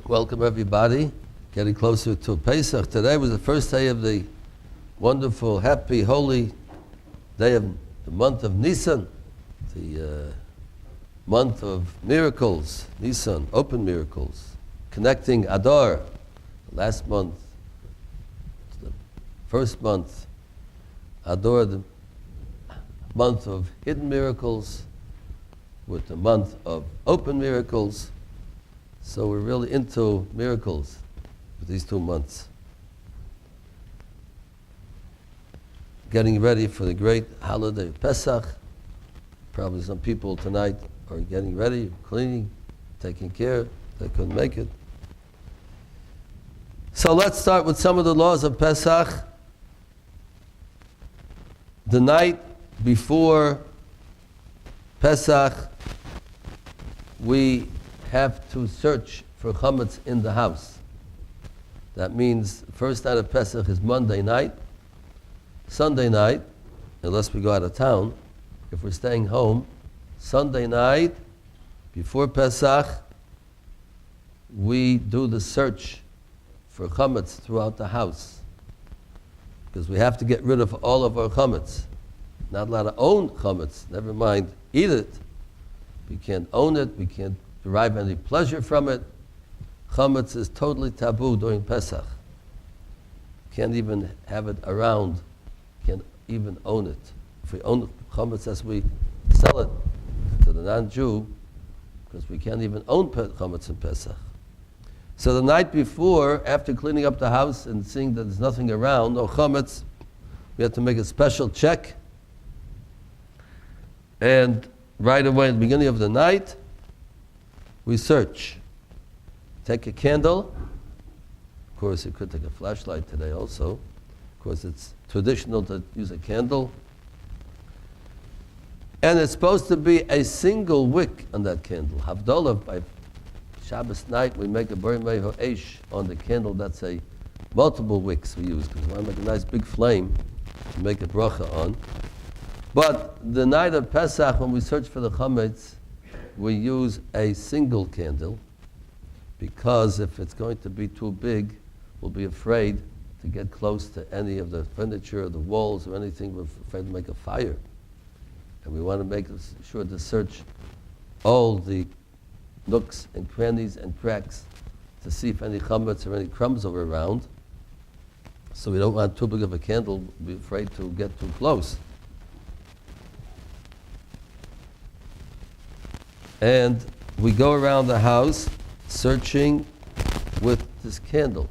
Welcome everybody. Getting closer to Pesach. Today was the first day of the wonderful, happy, holy day of the month of Nisan, the month of miracles, Nisan, open miracles, connecting Adar, last month, the first month, Adar, the month of hidden miracles, with the month of open miracles. So we're really into miracles with these 2 months. Getting ready for the great holiday of Pesach. Probably some people tonight are getting ready, cleaning, taking care. They couldn't make it. So let's start with some of the laws of Pesach. The night before Pesach, we have to search for chametz in the house. That means the first night of Pesach is Monday night. Sunday night, unless we go out of town, if we're staying home, Sunday night, before Pesach, we do the search for chametz throughout the house. Because we have to get rid of all of our chametz. Not allowed to own chametz, never mind eat it. We can't own it, we can't derive any pleasure from it. Chametz is totally taboo during Pesach. Can't even have it around, can't even own it. If we own chametz as we sell it to the non-Jew, because we can't even own chametz in Pesach. So the night before, after cleaning up the house and seeing that there's nothing around, no chametz, we have to make a special check. And right away at the beginning of the night, we search. Take a candle. Of course, you could take a flashlight today also. Of course, it's traditional to use a candle. And it's supposed to be a single wick on that candle. Havdalah, by Shabbos night, we make a Bari Meir Ha'esh on the candle. That's a multiple wicks we use, because we want to make a nice big flame to make a bracha on. But the night of Pesach, when we search for the chametz, we use a single candle, because if it's going to be too big, we'll be afraid to get close to any of the furniture or the walls or anything. We're afraid to make a fire. And we want to make sure to search all the nooks and crannies and cracks to see if any chametz or any crumbs are around. So we don't want too big of a candle, we'll be afraid to get too close. And we go around the house searching with this candle.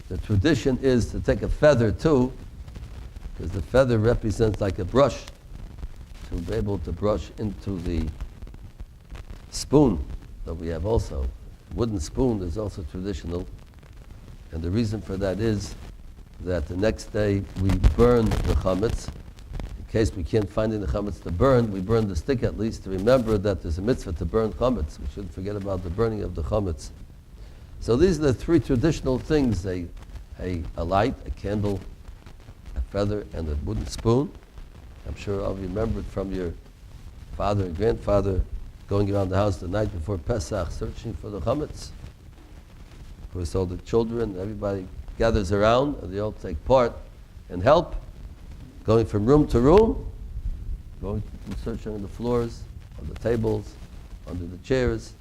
The tradition is to take a feather too, because the feather represents like a brush, to be able to brush into the spoon that we have also. Wooden spoon is also traditional, and the reason for that is that the next day we burn the chametz. In case we can't find any chametz to burn, we burn the stick at least to remember that there's a mitzvah to burn chametz. We shouldn't forget about the burning of the chametz. So these are the 3 traditional things: a light, a candle, a feather, and a wooden spoon. I'm sure all of you remembered from your father and grandfather going around the house the night before Pesach searching for the chametz. Of course, all the children, everybody gathers around, and they all take part and help. Going from room to room, going and searching on the floors, on the tables, under the chairs,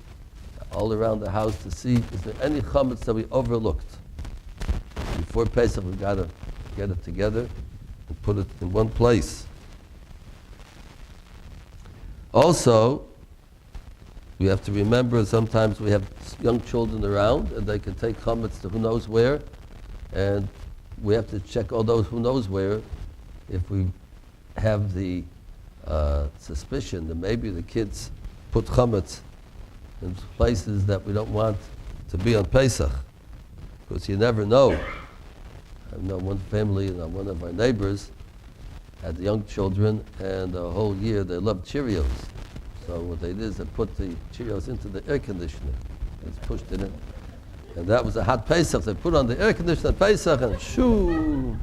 all around the house to see is there any chametz that we overlooked. Before Pesach, we've got to get it together and put it in one place. Also, we have to remember sometimes we have young children around and they can take chametz to who knows where, and we have to check all those who knows where. If we have the suspicion that maybe the kids put chametz in places that we don't want to be on Pesach, because you never know. I know one family, one of our neighbors had young children, and the whole year they loved Cheerios. So what they did is they put the Cheerios into the air conditioner. They just pushed it in. And that was a hot Pesach. They put on the air conditioner at Pesach, and shoo!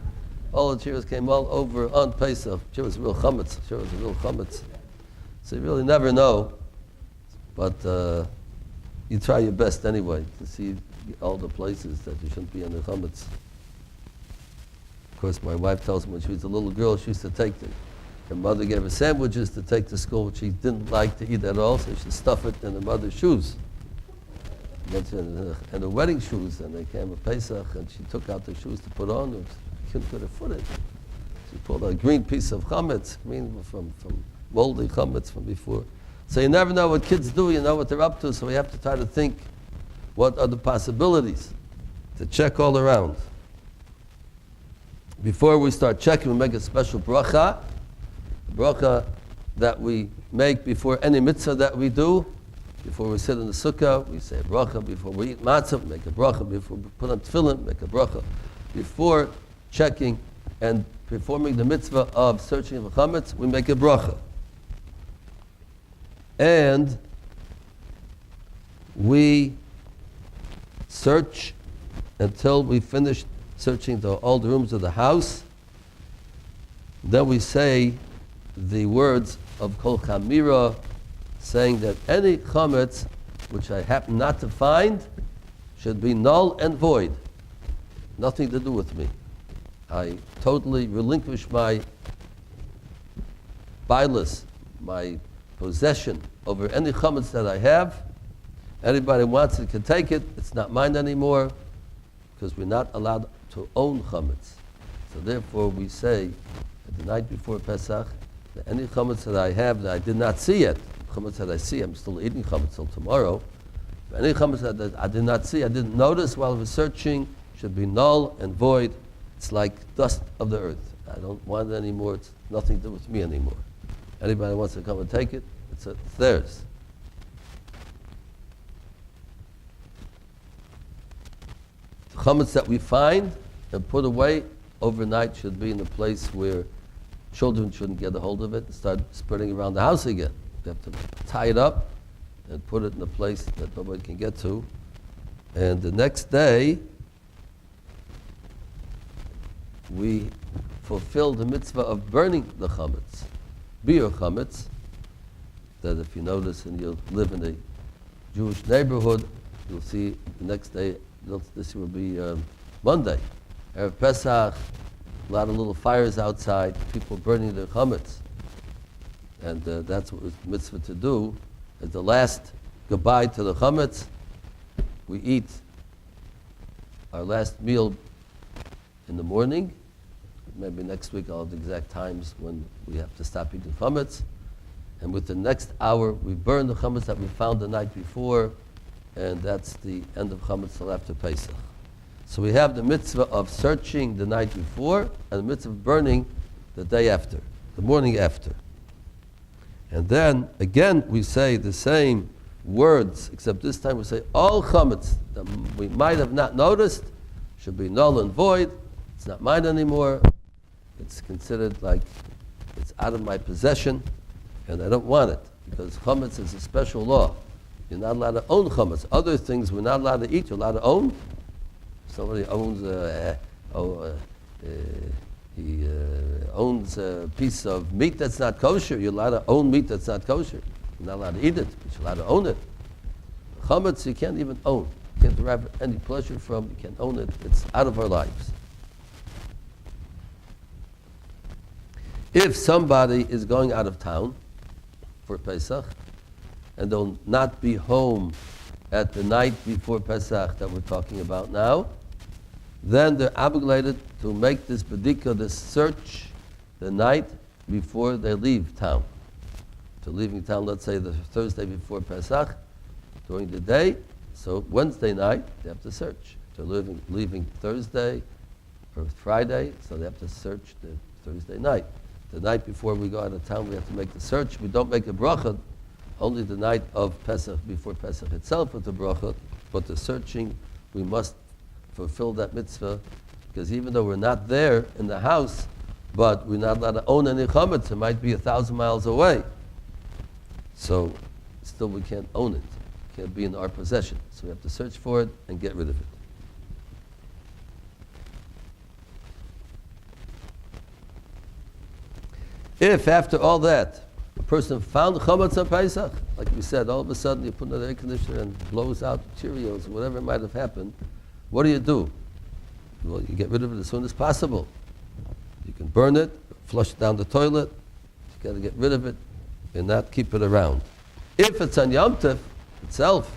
all the Cheerios came all over on Pesach. Cheerios was real chametz. Cheerios was real chametz. So you really never know. But you try your best anyway to see all the places that you shouldn't be in the chametz. Of course, my wife tells me when she was a little girl, she used to take her mother gave her sandwiches to take to school, which she didn't like to eat at all, so she stuffed it in her mother's shoes. And her wedding shoes, and they came at Pesach, and she took out the shoes to put on, and she couldn't put her foot in. She pulled a green piece of chametz, green from moldy chametz from before. So you never know what kids do, you know what they're up to, so we have to try to think what are the possibilities to check all around. Before we start checking, we make a special bracha that we make before any mitzvah that we do. Before we sit in the sukkah, we say a bracha. Before we eat matzah, we make a bracha. Before we put on tefillin, make a bracha. Before checking and performing the mitzvah of searching for chametz, we make a bracha. And we search until we finish searching all the rooms of the house. Then we say the words of Kol Chamira, saying that any chametz which I happen not to find should be null and void. Nothing to do with me. I totally relinquish my bilus, my possession over any chametz that I have. Anybody wants it can take it. It's not mine anymore, because we're not allowed to own chametz. So therefore we say at the night before Pesach that any chametz that I have that I did not see yet, chametz that I see, I'm still eating chametz till tomorrow. But any chametz that I did not see, I didn't notice while I was searching, should be null and void. It's like dust of the earth. I don't want it anymore. It's nothing to do with me anymore. Anybody wants to come and take it, it's theirs. The chametz that we find and put away overnight should be in a place where children shouldn't get a hold of it and start spreading around the house again. You have to tie it up and put it in a place that nobody can get to. And the next day, we fulfill the mitzvah of burning the chametz, biur chametz, that if you notice and you live in a Jewish neighborhood, you'll see the next day, this will be Monday, Erev Pesach, a lot of little fires outside, people burning their chametz. And that's what was mitzvah to do. As the last goodbye to the chametz, we eat our last meal in the morning. Maybe next week I'll have the exact times when we have to stop eating chametz. And with the next hour, we burn the chametz that we found the night before, and that's the end of chametz till after Pesach. So we have the mitzvah of searching the night before, and the mitzvah of burning the day after, the morning after. And then, again, we say the same words, except this time we say all chametz that we might have not noticed should be null and void. It's not mine anymore. It's considered like it's out of my possession, and I don't want it, because chametz is a special law. You're not allowed to own chametz. Other things we're not allowed to eat, you're allowed to own. Somebody owns he owns a piece of meat that's not kosher. You're allowed to own meat that's not kosher. You're not allowed to eat it, but you're allowed to own it. Chametz you can't even own. You can't derive any pleasure from. You can't own it. It's out of our lives. If somebody is going out of town for Pesach and they'll not be home at the night before Pesach that we're talking about now, then they're obligated to make this bedikah, this search, the night before they leave town. So leaving town, let's say the Thursday before Pesach, during the day, so Wednesday night, they have to search. They're leaving Thursday or Friday, so they have to search the Thursday night. The night before we go out of town, we have to make the search. We don't make a bracha, only the night of Pesach, before Pesach itself with the bracha, but the searching, we must fulfill that mitzvah, because even though we're not there in the house, but we're not allowed to own any chametz, it might be 1,000 miles away. So still we can't own it. It can't be in our possession. So we have to search for it and get rid of it. If after all that A person found chametz on Pesach, like we said, all of a sudden you put in the air conditioner and it blows out Cheerios, whatever might have happened. What do? Well, you get rid of it as soon as possible. You can burn it, flush it down the toilet. You got to get rid of it and not keep it around. If it's on Yom Tov itself,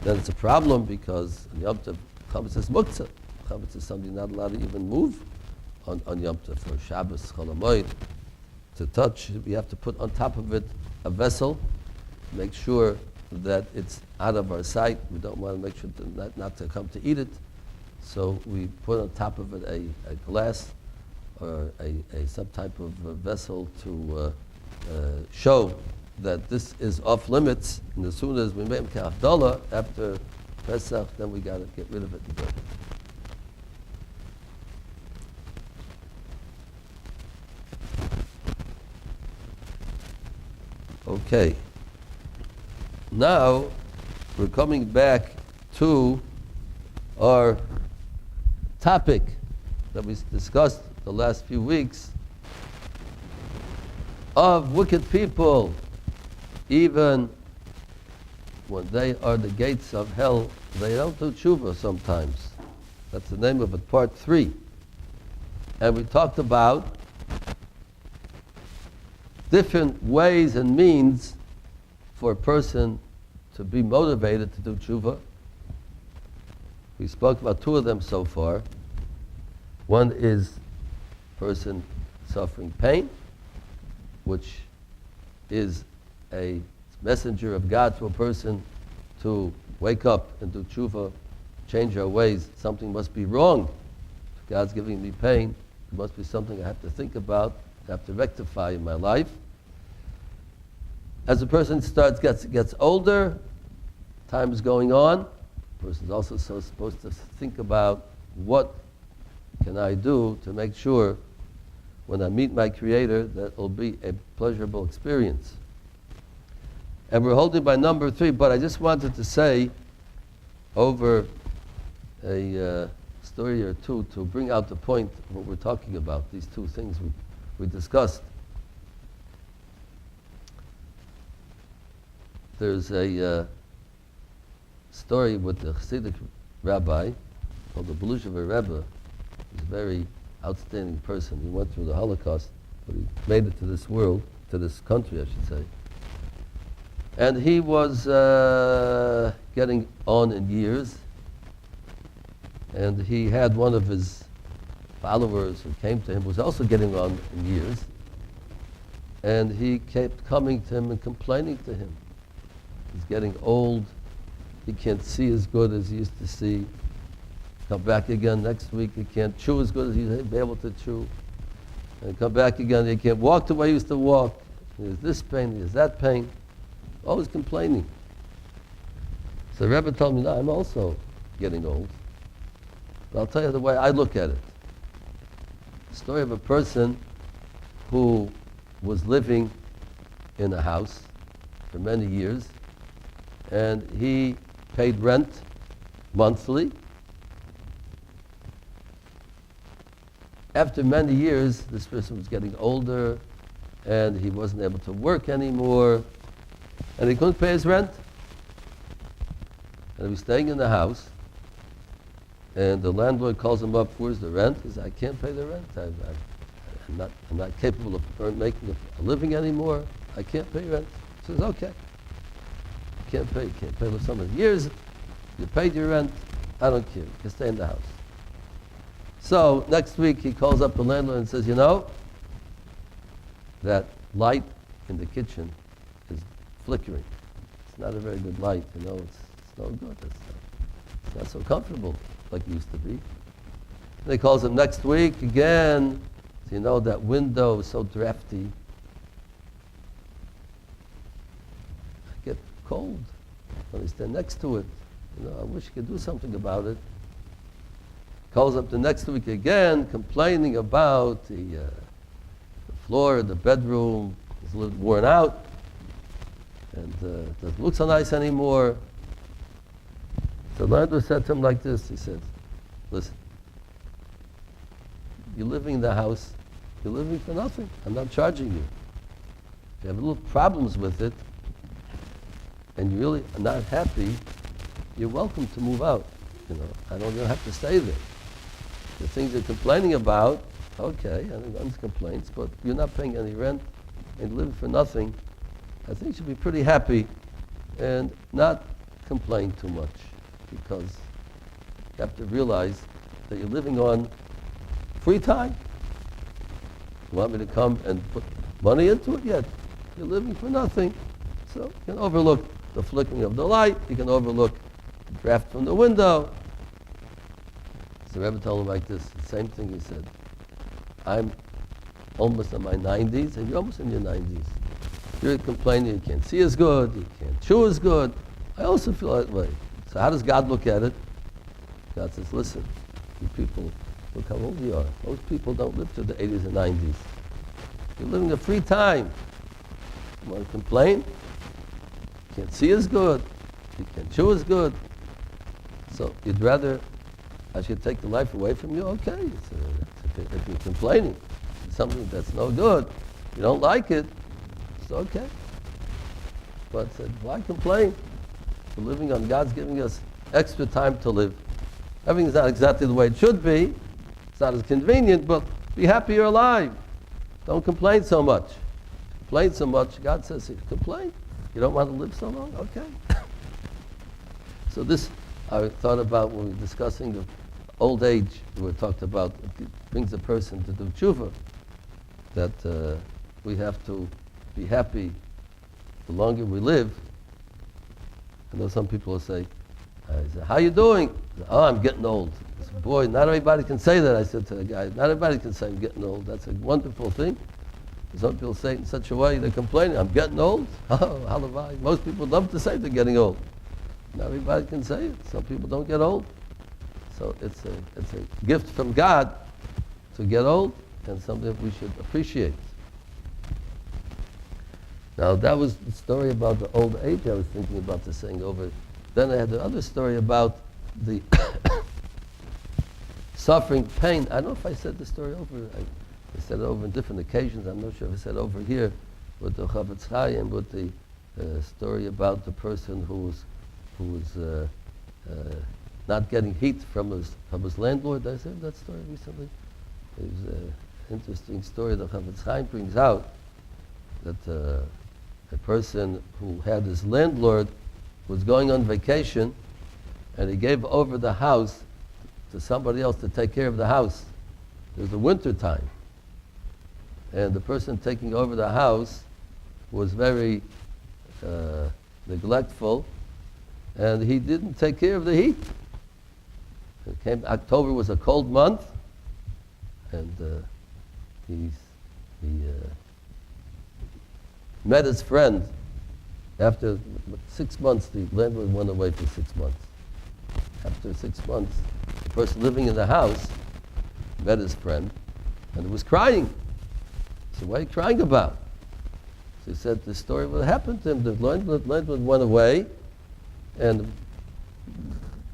then it's a problem because on Yom Tov, chametz is muktzah. Chametz is something not allowed to even move on Yom Tov for Shabbos, Chol HaMoed. To touch, we have to put on top of it a vessel, make sure that it's out of our sight. We don't want to make sure not to come to eat it. So we put on top of it a glass or some type of vessel to show that this is off limits. And as soon as we make Havdalah after Pesach, then we got to get rid of it and burn it. Okay. Now we're coming back to our topic that we discussed the last few weeks of wicked people, even when they are the gates of hell, they don't do tshuva sometimes. That's the name of it, part 3. And we talked about different ways and means for a person to be motivated to do tshuva. We spoke about 2 of them so far. One is person suffering pain, which is a messenger of God to a person to wake up and do tshuva, change our ways. Something must be wrong. If God's giving me pain, there must be something I have to think about, I have to rectify in my life. As a person gets older, time is going on, the person is also supposed to think about what can I do to make sure when I meet my Creator that it will be a pleasurable experience. And we're holding by number 3, but I just wanted to say over a story or 2 to bring out the point of what we're talking about, these 2 things we discussed. There's a story with the Hasidic rabbi called the Belusheva Rebbe. He's a very outstanding person. He went through the Holocaust, but he made it to this world, to this country, I should say. And he was getting on in years, and he had one of his followers who came to him, was also getting on in years, and he kept coming to him and complaining to him. He's getting old, he can't see as good as he used to see. Come back again next week, he can't chew as good as he used to be able to chew. And come back again, he can't walk the way he used to walk. He has this pain, he has that pain. Always complaining. So the Rebbe told me, no, I'm also getting old. But I'll tell you the way I look at it. The story of a person who was living in a house for many years, and he paid rent monthly. After many years, this person was getting older, and he wasn't able to work anymore, and he couldn't pay his rent. And he was staying in the house, and the landlord calls him up, where's the rent? He says, I can't pay the rent. I'm not capable of making a living anymore. I can't pay rent. He says, okay. Can't pay for so many years. You paid your rent. I don't care. You can stay in the house. So next week he calls up the landlord and says, you know, that light in the kitchen is flickering. It's not a very good light, you know, it's no good. It's not so comfortable like it used to be. And he calls him next week again. So, you know, that window is so drafty. I get cold when I stand next to it. You know, I wish you could do something about it. Calls up the next week again, complaining about the floor of the bedroom is a little worn out, and doesn't look so nice anymore. So the landlord said to him like this, he said, listen, you're living in the house, you're living for nothing. I'm not charging you. you have little problems with it, and you really are not happy, you're welcome to move out. I don't even have to stay there. The things you're complaining about, okay, everyone's complaints, but you're not paying any rent and living for nothing. I think you should be pretty happy and not complain too much, because you have to realize that you're living on free time. You want me to come and put money into it? Yet you're living for nothing. So you can overlook the flickering of the light. You can overlook the draft from the window. So Rebbe told him like this, the same thing he said. I'm almost in my 90s, and you're almost in your 90s. You're complaining you can't see as good, you can't chew as good. I also feel that way. So how does God look at it? God says, listen, you people, look how old you are. Most people don't live to the 80s and 90s. You're living a free time. You want to complain? You can't see as good. You can't chew as good. So you'd rather I should take the life away from you? Okay. If you're complaining, it's something that's no good, you don't like it, it's okay. But said, why complain? We're living on, God's giving us extra time to live. Everything's not exactly the way it should be. It's not as convenient, but be happy you're alive. Don't complain so much. Complain so much, God says, complain. You don't want to live so long? Okay. So this, I thought about when we were discussing the old age, we talked about, it brings a person to do tshuva, that we have to be happy the longer we live. I know some people will say, how you doing? Oh, I'm getting old. I said, boy, not everybody can say that. I said to the guy, not everybody can say I'm getting old. That's a wonderful thing. Some people say it in such a way, they're complaining, I'm getting old? Oh, halavai. Most people love to say they're getting old. Not everybody can say it. Some people don't get old. So it's a gift from God to get old, and something that we should appreciate. Now that was the story about the old age I was thinking about this saying over. Then I had the other story about the suffering, pain. I don't know if I said the story over. I said it over on different occasions. I'm not sure if I said over here with the Chafetz Chaim, with the story about the person who was not getting heat from his landlord. Did I say that story recently? It was an interesting story that Chafetz Chaim brings out, that a person who had his landlord was going on vacation, and he gave over the house to somebody else to take care of the house. It was the winter time, and the person taking over the house was very neglectful, and he didn't take care of the heat. October was a cold month, and he met his friend. After 6 months, the landlord went away for 6 months. After 6 months, the person living in the house met his friend, and was crying. He said, what are you crying about? So he said the story what happened to him. The landlord went away, and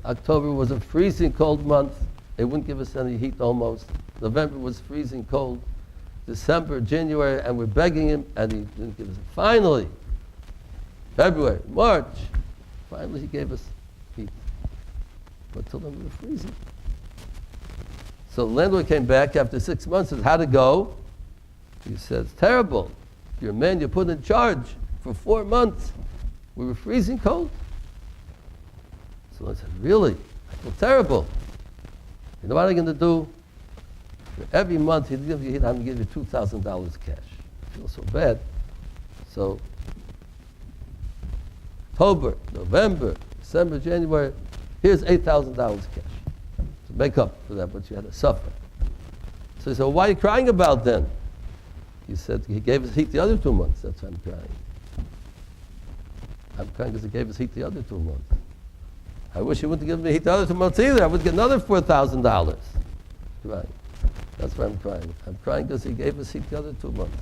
October was a freezing cold month. They wouldn't give us any heat almost. November was freezing cold. December, January, and we're begging him, and he didn't give us. Finally, February, March, finally he gave us heat. But till then we were freezing. So the landlord came back after 6 months and said, how'd it go? He said, it's terrible. You're a man you put in charge for 4 months. We were freezing cold. So I said, really? I feel terrible. You know what I'm going to do? Every month I'm going to give you $2,000 cash. I feel so bad. So October, November, December, January, here's $8,000 cash to make up for that, but you had to suffer. So he said, well, why are you crying about then? He said, he gave us heat the other 2 months. That's why I'm crying. I'm crying because he gave us heat the other 2 months. I wish he wouldn't give me heat the other 2 months either. I would get another $4,000. Right. That's why I'm crying. I'm crying because he gave us heat the other 2 months.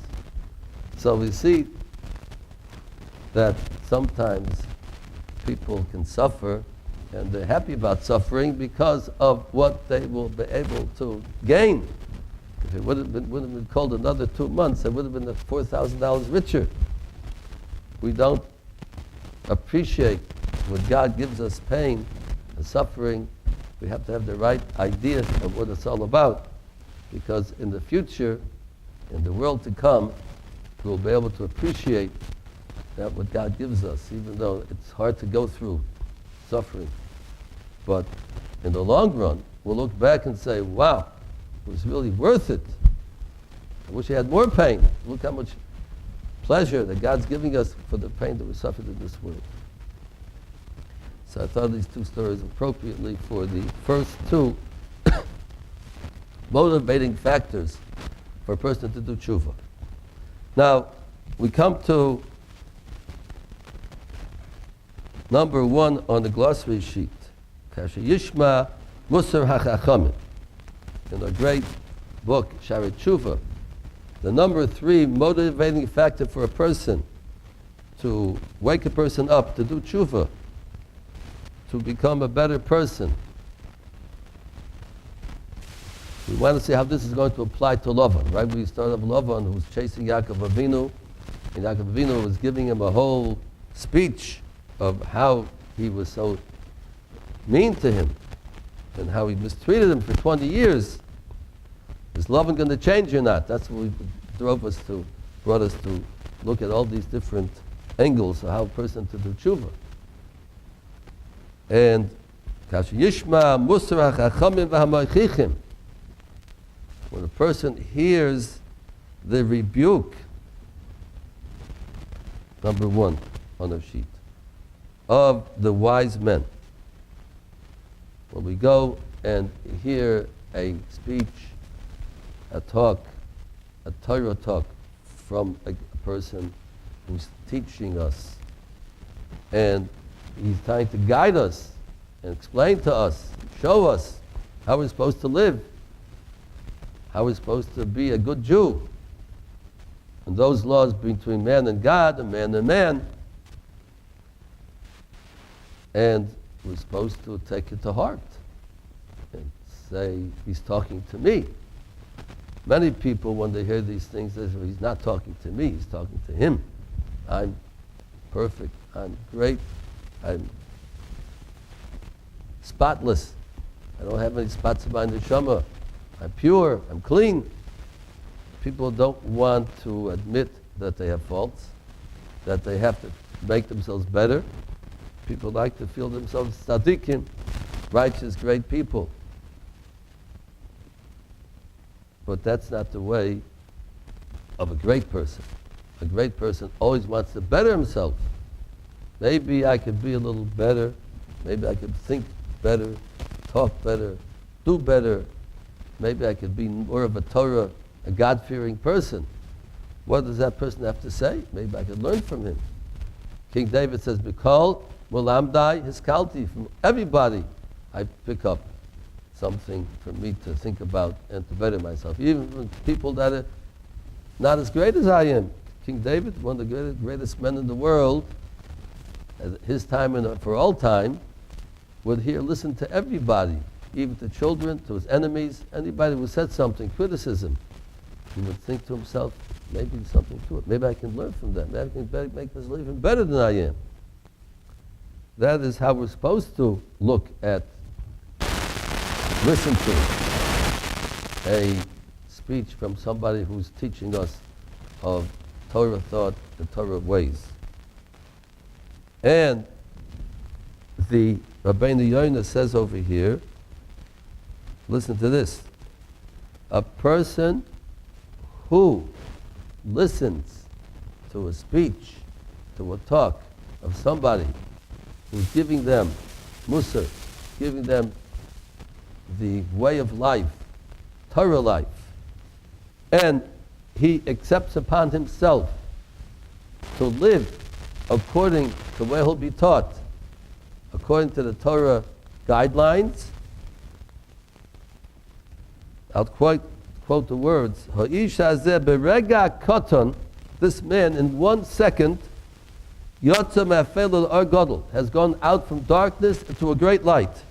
So we see that sometimes people can suffer, and they're happy about suffering because of what they will be able to gain. If it would have been cold another 2 months, they would have been $4,000 richer. we don't appreciate when God gives us pain and suffering, we have to have the right idea of what it's all about. Because in the future, in the world to come, we'll be able to appreciate that what God gives us, even though it's hard to go through suffering. But in the long run, we'll look back and say, wow, it was really worth it. I wish I had more pain. Look how much pleasure that God's giving us for the pain that we suffered in this world. So I thought these two stories appropriately for the first two motivating factors for a person to do tshuva. Now, we come to number 1 on the glossary sheet. Kasha Yishma Musar HaChachamim. In a great book, Sharet Tshuva, the number 3 motivating factor for a person to wake a person up to do tshuva, to become a better person. We want to see how this is going to apply to Lavan, right? We start off Lavan, who's chasing Yaakov Avinu, and Yaakov Avinu was giving him a whole speech of how he was so mean to him and how he mistreated him for 20 years. Is Lavan going to change or not? That's what brought us to look at all these different angles of how a person to do tshuva. And Kasha Yishma Musar HaChachamim v'Hamoichichim. When a person hears the rebuke, number 1 on the sheet, of the wise men. When we go and hear a speech, a talk, a Torah talk from a person who's teaching us, and he's trying to guide us and explain to us, show us how we're supposed to live, how we're supposed to be a good Jew, and those laws between man and God and man, and we're supposed to take it to heart and say, he's talking to me. Many people, when they hear these things, they say, well, he's not talking to me, he's talking to him. I'm perfect, I'm great, I'm spotless, I don't have any spots in my neshama, I'm pure, I'm clean. People don't want to admit that they have faults, that they have to make themselves better. People like to feel themselves tzaddikim, righteous, great people. But that's not the way of a great person. A great person always wants to better himself. Maybe I could be a little better. Maybe I could think better, talk better, do better. Maybe I could be more of a Torah, a God-fearing person. What does that person have to say? Maybe I could learn from him. King David says, B'kol mulamdai hiskalti. From everybody I pick up something for me to think about and to better myself. Even from people that are not as great as I am. King David, one of the greatest men in the world, at his time and for all time, would listen to everybody, even to children, to his enemies, anybody who said something, criticism. He would think to himself, maybe there's something to it. Maybe I can learn from that. Maybe I can make this life even better than I am. That is how we're supposed to look at, listen to a speech from somebody who's teaching us of Torah thought and Torah ways. And the Rabbeinu Yonah says over here, listen to this, a person who listens to a speech, to a talk of somebody who's giving them musar, giving them the way of life, Torah life, and he accepts upon himself to live according to the way he'll be taught, according to the Torah guidelines. I'll quote the words, Ha'ish hazeh berega katan, this man in 1 second, yotza me'afel al gadol, has gone out from darkness into a great light.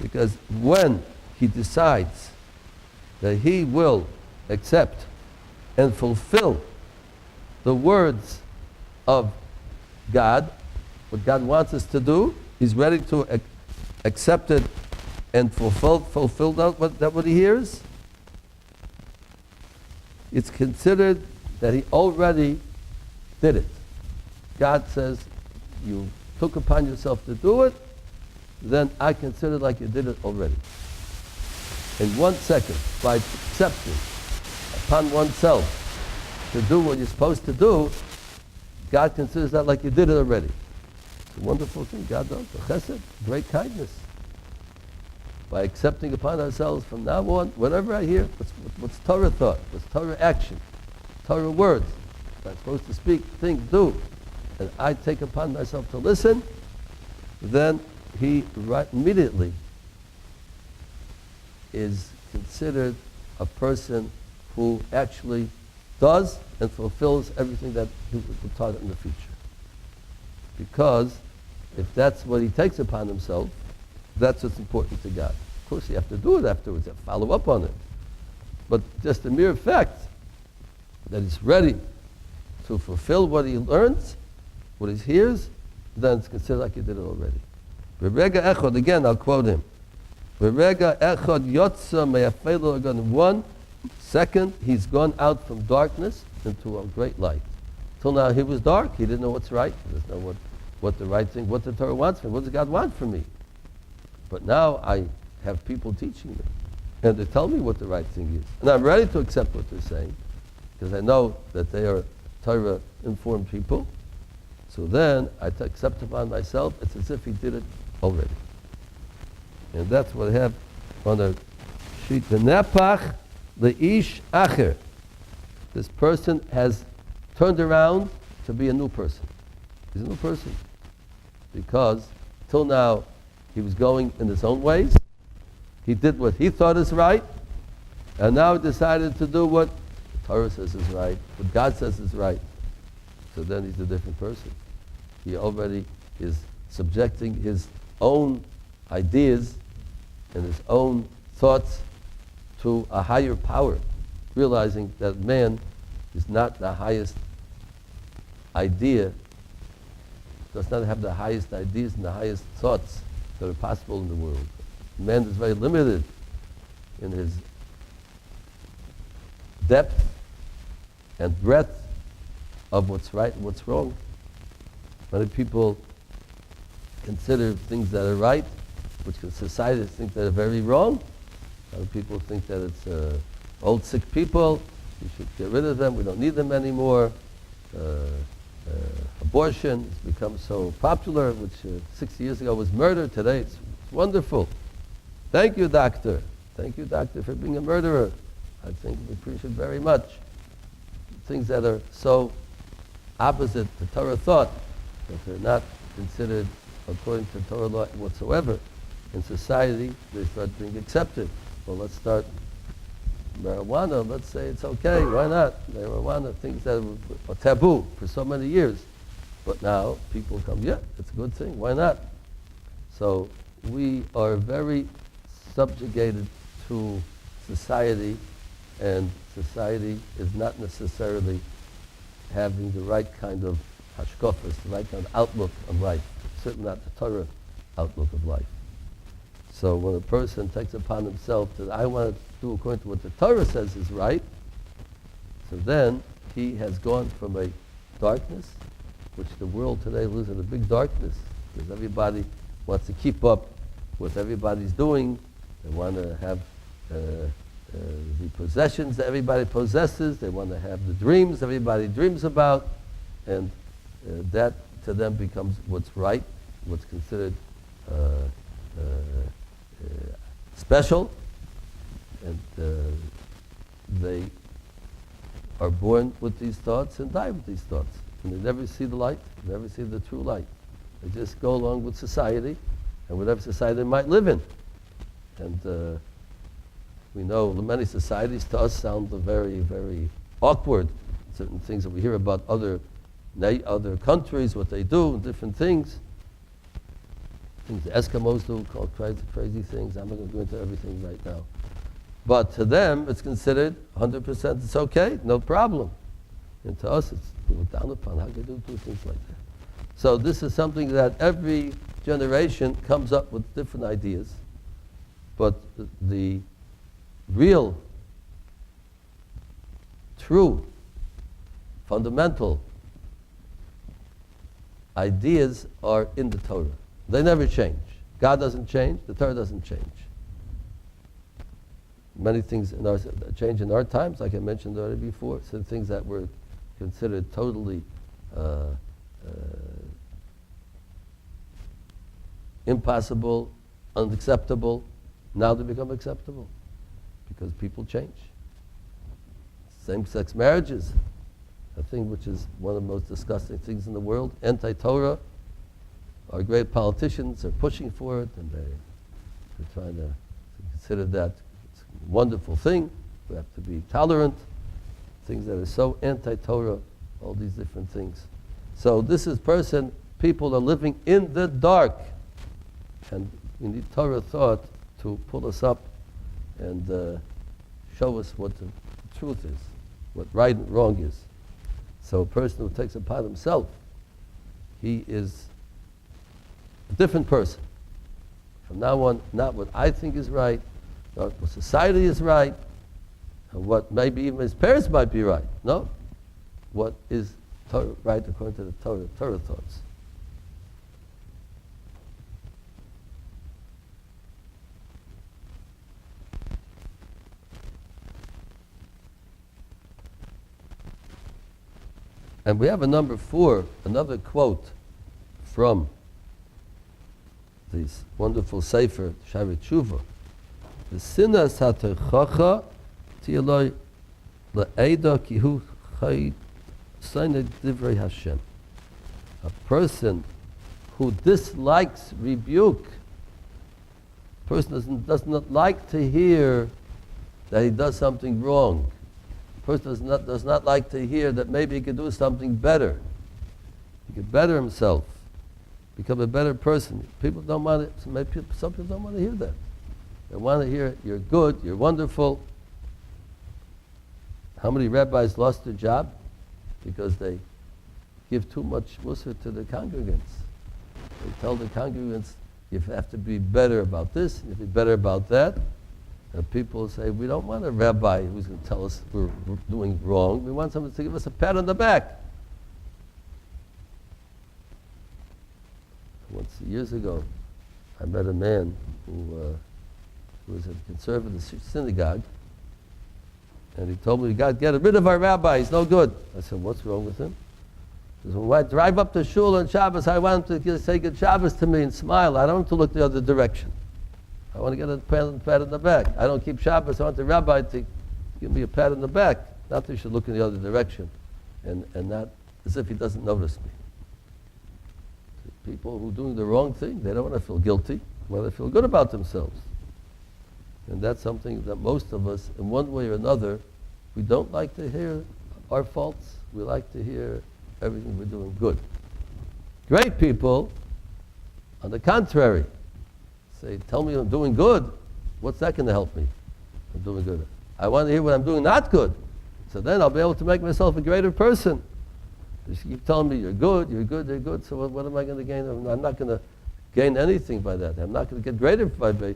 Because when he decides that he will accept and fulfill the words of God, what God wants us to do. He's ready to accept it and fulfill what he hears. It's considered that he already did it. God says, you took upon yourself to do it, then I consider it like you did it already. In 1 second, by accepting upon oneself to do what you're supposed to do, God considers that like you did it already. It's a wonderful thing. God does. Chesed, great kindness. By accepting upon ourselves from now on, whatever I hear, what's Torah thought, what's Torah action, Torah words, I'm supposed to speak, think, do, and I take upon myself to listen, then he immediately is considered a person who actually does and fulfills everything that he was taught in the future. Because if that's what he takes upon himself, that's what's important to God. Of course, you have to do it afterwards, you have to follow up on it. But just the mere fact that he's ready to fulfill what he learns, what he hears, then it's considered like he did it already. Berega echad, again, I'll quote him. Berega echad yotza me'afelo agan. 1 second, he's gone out from darkness into a great light. Till now, he was dark. He didn't know what's right. He doesn't know what the right thing, what the Torah wants from me. What does God want from me? But now I have people teaching me, and they tell me what the right thing is. And I'm ready to accept what they're saying, because I know that they are Torah-informed people. So then I accept upon myself, it's as if he did it already. And that's what I have on a sheet. The nepach leish acher. This person has turned around to be a new person. He's a new person. Because till now he was going in his own ways. He did what he thought is right. And now he decided to do what the Torah says is right, what God says is right. So then he's a different person. He already is subjecting his own ideas and his own thoughts to a higher power, realizing that man is not the highest idea, does not have the highest ideas and the highest thoughts that are possible in the world. Man is very limited in his depth and breadth of what's right and what's wrong. Many people consider things that are right, which society thinks that are very wrong. Other people think that it's old sick people, we should get rid of them, we don't need them anymore. Abortion has become so popular, which 60 years ago was murder. Today it's wonderful. Thank you, doctor. Thank you, doctor, for being a murderer. I think we appreciate very much. Things that are so opposite to Torah thought, that they're not considered according to Torah law whatsoever. In society, they start being accepted. Well, let's start marijuana. Let's say it's okay. Why not? Marijuana, things that were taboo for so many years. But now people come, yeah, it's a good thing. Why not? So we are very subjugated to society, and society is not necessarily having the right kind of hashkafas, the right kind of outlook on life. Certainly not the Torah outlook of life. So when a person takes upon himself that I want to do according to what the Torah says is right, so then he has gone from a darkness, which the world today lives in a big darkness, because everybody wants to keep up with everybody's doing. They want to have the possessions that everybody possesses. They want to have the dreams everybody dreams about. And that to them becomes what's right, what's considered special. And they are born with these thoughts and die with these thoughts. And they never see the light, they never see the true light. They just go along with society and whatever society they might live in. And we know many societies to us sound very, very awkward. Certain things that we hear about other countries, what they do, different things. Things the Eskimos do, called crazy things. I'm not going to go into everything right now. But to them, it's considered 100% it's okay, no problem. And to us, it's we look down upon. How can you do things like that? So this is something that every generation comes up with different ideas, but the real, true, fundamental ideas are in the Torah. They never change. God doesn't change, the Torah doesn't change. Many things change in our times, like I mentioned already before. Some things that were considered totally impossible, unacceptable, now they become acceptable because people change. Same-sex marriages, a thing which is one of the most disgusting things in the world. Anti-Torah, our great politicians are pushing for it, and they're trying to consider that it's a wonderful thing. We have to be tolerant. Things that are so anti-Torah, all these different things. So this is people are living in the dark. And we need Torah thought to pull us up and show us what the truth is, what right and wrong is. So a person who takes it upon himself, he is a different person. From now on, not what I think is right, not what society is right, and what maybe even his parents might be right. No, what is Torah, right according to the Torah thoughts. And we have a number 4, another quote from this wonderful Sefer, Shaarei Tshuva. The sinas haterchacha ti'eloi le'eda ki hu chay seined divrei Hashem. A person who dislikes rebuke, a person does not like to hear that he does something wrong. A person does not like to hear that maybe he could do something better. He could better himself, become a better person. People don't want it. Some people don't want to hear that. They want to hear you're good, you're wonderful. How many rabbis lost their job because they give too much mussar to the congregants? They tell the congregants you have to be better about this, you have to be better about that. And people say, we don't want a rabbi who's going to tell us we're doing wrong. We want someone to give us a pat on the back. Once, years ago, I met a man who was at a conservative synagogue, and he told me, we got to get rid of our rabbi, he's no good. I said, what's wrong with him? He said, when I drive up to shul on Shabbos, I want him to say good Shabbos to me and smile. I don't want him to look the other direction. I want to get a pat on the back. I don't keep Shabbos. I want the rabbi to give me a pat on the back. Not that he should look in the other direction and not as if he doesn't notice me. People who are doing the wrong thing, they don't want to feel guilty. They want to feel good about themselves. And that's something that most of us, in one way or another, we don't like to hear our faults. We like to hear everything we're doing good. Great people, on the contrary, say, tell me I'm doing good. What's that going to help me? I'm doing good. I want to hear what I'm doing not good. So then I'll be able to make myself a greater person. You keep telling me you're good, you're good, you're good. So what am I going to gain? I'm not going to gain anything by that. I'm not going to get greater by be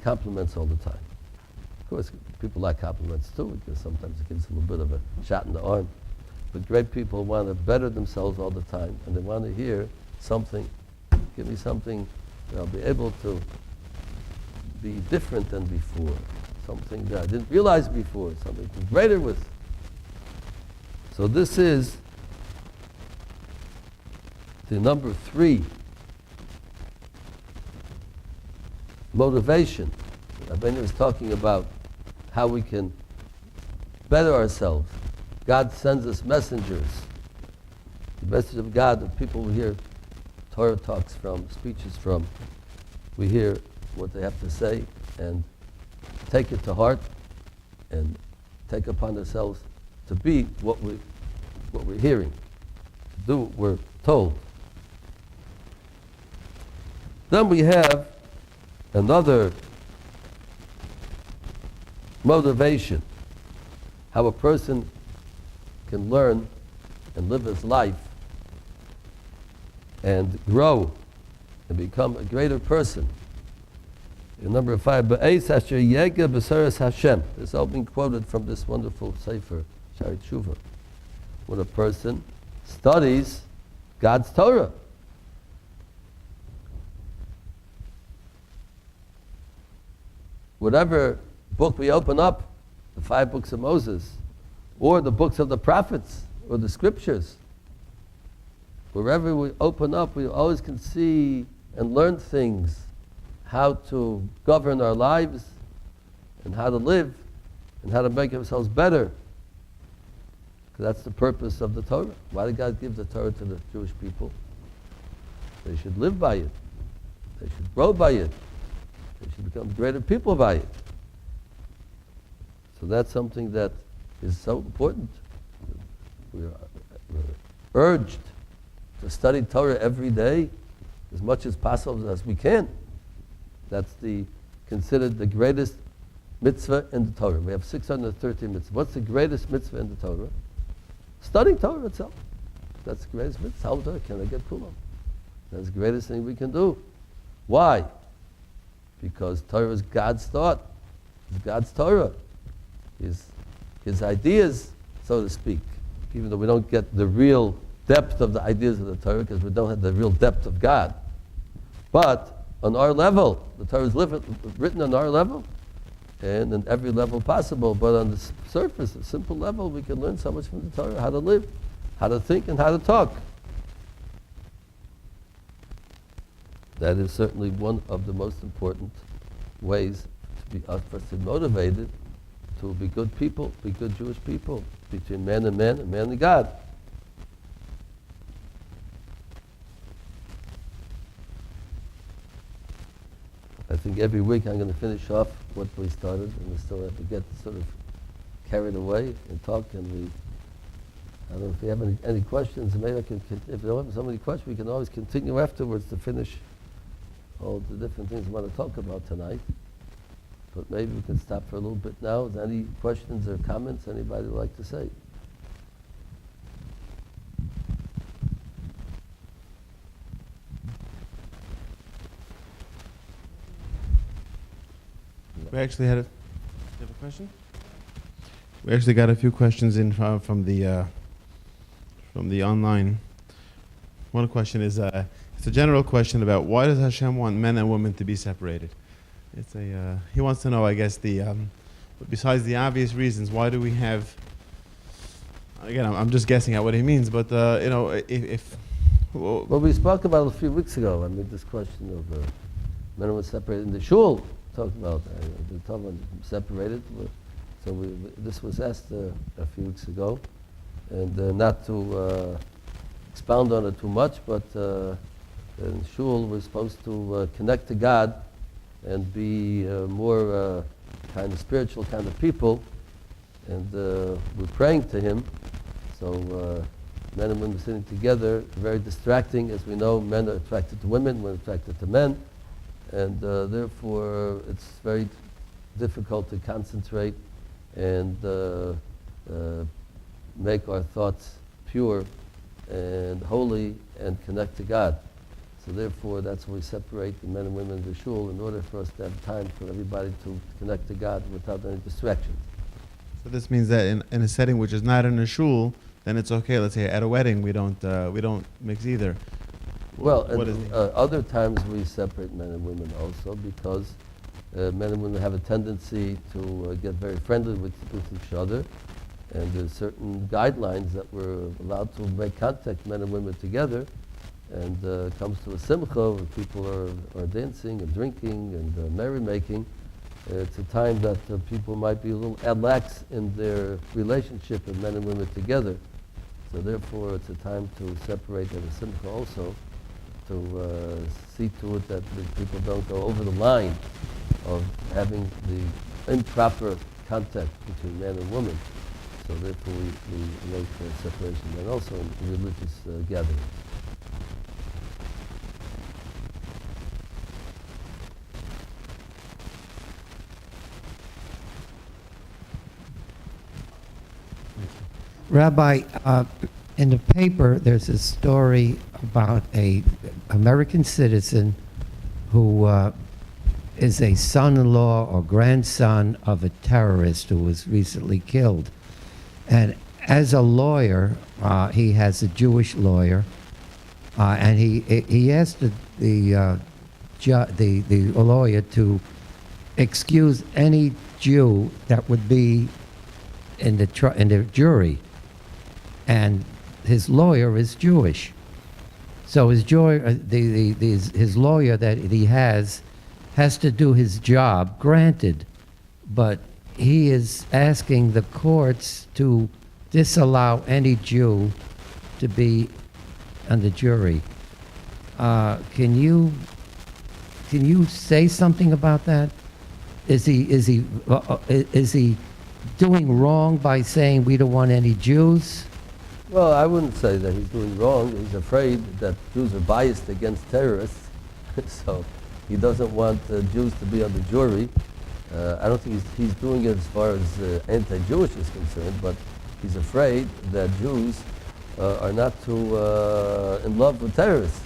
compliments all the time. Of course, people like compliments too, because sometimes it gives them a bit of a shot in the arm. But great people want to better themselves all the time, and they want to hear something. Give me something that I'll be able to be different than before, something that I didn't realize before, something to be greater with. So this is the number 3 motivation. Rabbeinu was talking about how we can better ourselves. God sends us messengers. The message of God that people will hear Torah talks from, speeches from. We hear what they have to say and take it to heart and take upon ourselves to be what we're hearing, to do what we're told. Then we have another motivation, how a person can learn and live his life and grow and become a greater person. In number 5, Ba'ez Asher Yega B'Seres Hashem. This is all being quoted from this wonderful sefer, Shari Tshuva. When a person studies God's Torah. Whatever book we open up, the 5 books of Moses, or the books of the prophets, or the scriptures, wherever we open up, we always can see and learn things, how to govern our lives, and how to live, and how to make ourselves better. Because that's the purpose of the Torah. Why did God give the Torah to the Jewish people? They should live by it. They should grow by it. They should become greater people by it. So that's something that is so important. We're urged to study Torah every day as much as possible as we can. That's considered the greatest mitzvah in the Torah. We have 613 mitzvahs. What's the greatest mitzvah in the Torah? Studying Torah itself. That's the greatest mitzvah. Talmud Torah, can I get kulam? That's the greatest thing we can do. Why? Because Torah is God's thought. It's God's Torah. His ideas, so to speak. Even though we don't get the real depth of the ideas of the Torah, because we don't have the real depth of God. But on our level, the Torah is written on our level, and on every level possible. But on the surface, a simple level, we can learn so much from the Torah, how to live, how to think, and how to talk. That is certainly one of the most important ways for us to be motivated to be good people, be good Jewish people, between man and man and God. I think every week I'm going to finish off what we started, and we still have to get sort of carried away and talk. And I don't know if you have any questions. Maybe if you don't have so many questions, we can always continue afterwards to finish all the different things we want to talk about tonight. But maybe we can stop for a little bit now. Is there any questions or comments anybody would like to say? We actually had you have a question? We actually got a few questions in from the online. One question is it's a general question about why does Hashem want men and women to be separated? It's he wants to know, I guess, besides the obvious reasons, why do we have? Again, I'm just guessing at what he means, but if well, we spoke about it a few weeks ago. I mean, this question of men and women separated in the shul. Talked about the Talmud separated. So this was asked a few weeks ago, and not to expound on it too much, but in shul we're supposed to connect to God and be more kind of spiritual kind of people, and we're praying to Him. So men and women sitting together, very distracting. As we know, men are attracted to women, women are attracted to men, and therefore it's very difficult to concentrate and make our thoughts pure and holy and connect to God. So therefore, that's why we separate the men and women of the shul, in order for us to have time for everybody to connect to God without any distractions. So this means that in a setting which is not in a shul, then it's okay. Let's say at a wedding, we don't mix either. Well, other times we separate men and women also, because men and women have a tendency to get very friendly with each other, and there's certain guidelines that we're allowed to make contact, men and women together. And it comes to a simcha where people are dancing and drinking and merrymaking. It's a time that people might be a little lax in their relationship of men and women together. So therefore it's a time to separate at a simcha also, to see to it that the people don't go over the line of having the improper contact between man and woman. So therefore we make separation, and also in religious gatherings. Rabbi, In the paper, there's a story about a American citizen who is a son-in-law or grandson of a terrorist who was recently killed. And as a lawyer, he has a Jewish lawyer, and he asked the lawyer to excuse any Jew that would be in the jury, and his lawyer is Jewish. So his lawyer that he has to do his job, granted, but he is asking the courts to disallow any Jew to be on the jury. Can you say something about that? Is he doing wrong by saying we don't want any Jews? Well, I wouldn't say that he's doing wrong. He's afraid that Jews are biased against terrorists, so he doesn't want Jews to be on the jury. I don't think he's doing it as far as anti-Jewish is concerned, but he's afraid that Jews are not too in love with terrorists.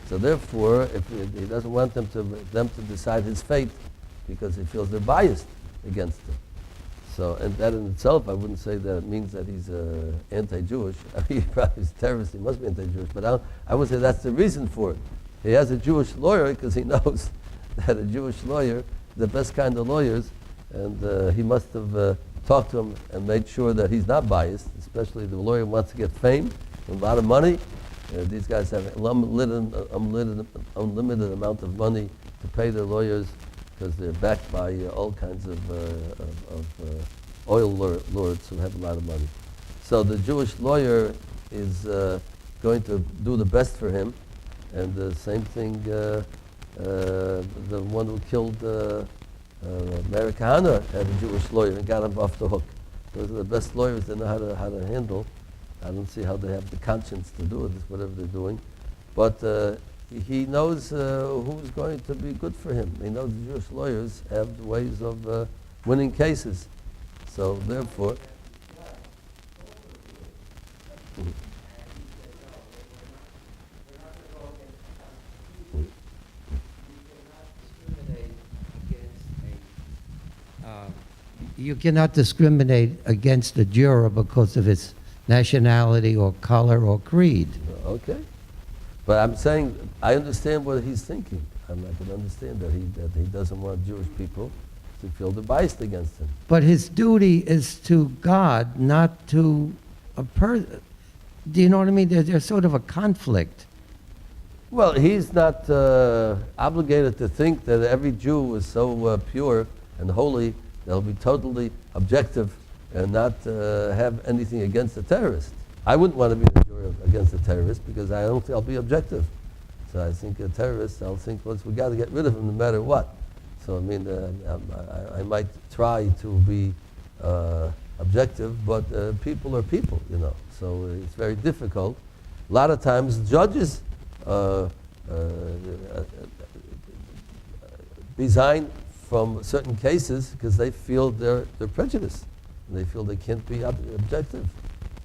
So therefore, if he doesn't want them to decide his fate because he feels they're biased against him. So, and that in itself, I wouldn't say that it means that he's anti-Jewish. I mean, he probably is a terrorist, he must be anti-Jewish, but I would say that's the reason for it. He has a Jewish lawyer because he knows that a Jewish lawyer, the best kind of lawyers, and he must have talked to him and made sure that he's not biased, especially the lawyer wants to get fame, a lot of money. These guys have unlimited amount of money to pay their lawyers because they're backed by all kinds of oil lords who have a lot of money. So the Jewish lawyer is going to do the best for him, and the same thing, the one who killed Meir Kahane had a Jewish lawyer and got him off the hook. Those are the best lawyers. They know how to handle. I don't see how they have the conscience to do it, whatever they're doing. But he knows who's going to be good for him. He knows the Jewish lawyers have ways of winning cases. So therefore, you cannot discriminate against a juror because of his nationality or color or creed. okay. But I'm saying, I understand what he's thinking. I can understand that he doesn't want Jewish people to feel they're biased against him. But his duty is to God, not to a person. Do you know what I mean? There's sort of a conflict. Well, he's not obligated to think that every Jew is so pure and holy that he'll be totally objective and not have anything against a terrorist. I wouldn't want to be a juror against a terrorist because I don't think I'll be objective. So I think a terrorist, I'll think, well, we got to get rid of him no matter what. So I mean, I might try to be objective, but people are people, you know. So it's very difficult. A lot of times judges resign from certain cases because they feel they're prejudiced. They feel they can't be objective.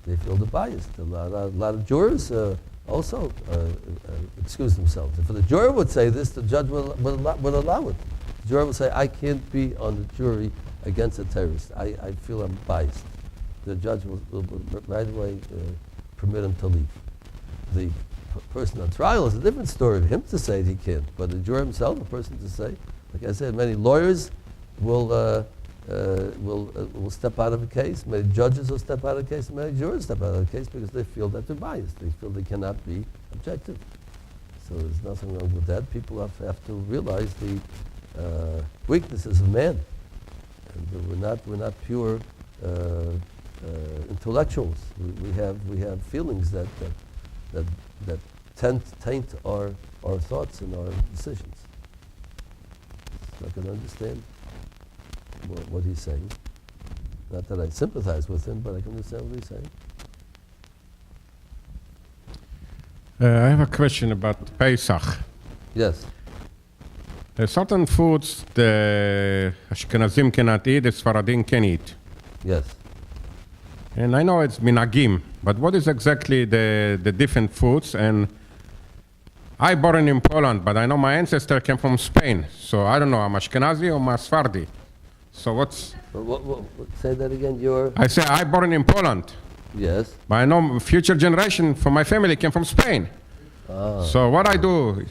They feel they're biased. A lot of jurors also excuse themselves. If the juror would say this, the judge would allow it. The juror would say, I can't be on the jury against a terrorist. I feel I'm biased. The judge will right away permit him to leave. The person on trial is a different story. Of him to say he can't, but the juror himself, a person to say, like I said, many lawyers will step out of a case. Many judges will step out of a case. Many jurors step out of a case because they feel that they're biased. They feel they cannot be objective. So there's nothing wrong with that. People have to realize the weaknesses of man. And we're not pure intellectuals. We have feelings that taint our thoughts and our decisions. So I can understand what he's saying. Not that I sympathize with him, but I can understand what he's saying. I have a question about Pesach. Yes. Certain foods the Ashkenazim cannot eat, the Sfaradim can eat. Yes. And I know it's minagim, but what is exactly the different foods? And I born in Poland, but I know my ancestor came from Spain. So I don't know, I'm Ashkenazi or I'm Sephardi. So what's... Say that again, I say I born in Poland, Yes. but I know future generation from my family came from Spain. So what I do?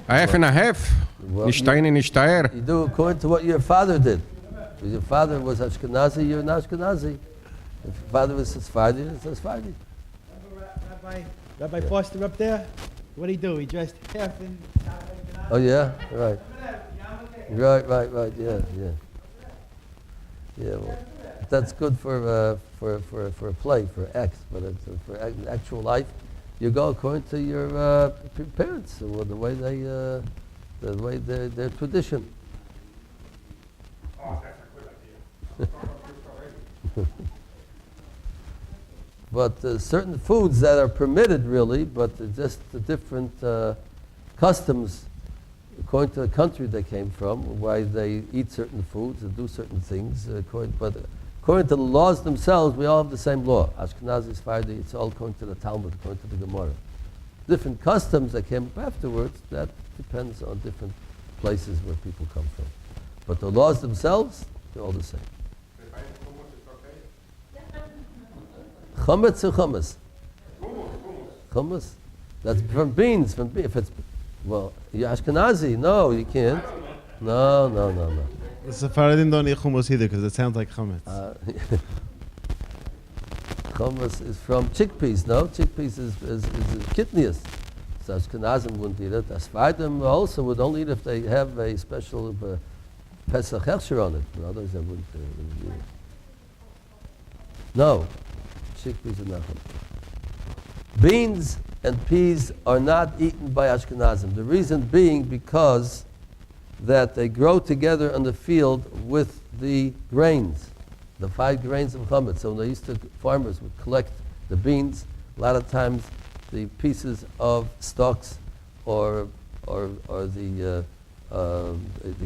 I have and I have. Nishtaini, nishtaer. You do according to what your father did. If your father was Ashkenazi, you're an Ashkenazi. If your father was Sephardi, it's Sephardi. Rabbi Foster up there, what'd he do? He dressed half in... Oh yeah, right. Right, yeah. Yeah, well, that's good for a play, for acts, but for actual life, you go according to your parents, or the way their tradition. But certain foods that are permitted, really, but just the different customs according to the country they came from, why they eat certain foods and do certain things. But according to the laws themselves, we all have the same law. Ashkenazi, Sephardi, it's all according to the Talmud, according to the Gemara. Different customs that came up afterwards, that depends on different places where people come from. But the laws themselves, they're all the same. Chametz or hummus? Hummus? That's from beans. If it's, well, you're Ashkenazi. No, you can't. No. The Sephardim don't eat hummus either because it sounds like chametz. Hummus is from chickpeas, no? Chickpeas is kidneys. So Ashkenazim wouldn't eat it. Sephardim also would only eat if they have a special Pesach hechsher on it. But otherwise they wouldn't eat it. No. Chickpeas are not hummus. Beans and peas are not eaten by Ashkenazim. The reason being because that they grow together on the field with the grains, the 5 grains of chametz. So when farmers would collect the beans, a lot of times the pieces of stalks or the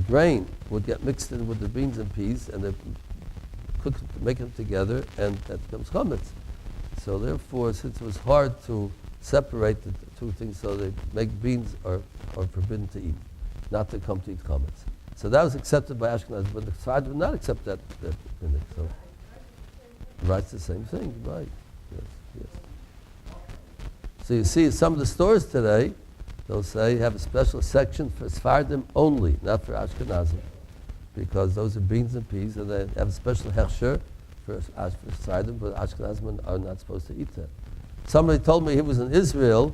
grain would get mixed in with the beans and peas, and they make them together, and that becomes chametz. So therefore, since it was hard to separate the two things, so they make beans are forbidden to eat, not to come to eat chametz. So that was accepted by Ashkenazim, but the Sephardim would not accept that. So, right, it's the same thing, right? Yes. So you see, some of the stores today, they'll say have a special section for Sephardim only, not for Ashkenazim, because those are beans and peas, and they have a special hechsher for Sephardim, but Ashkenazim are not supposed to eat that. Somebody told me he was in Israel,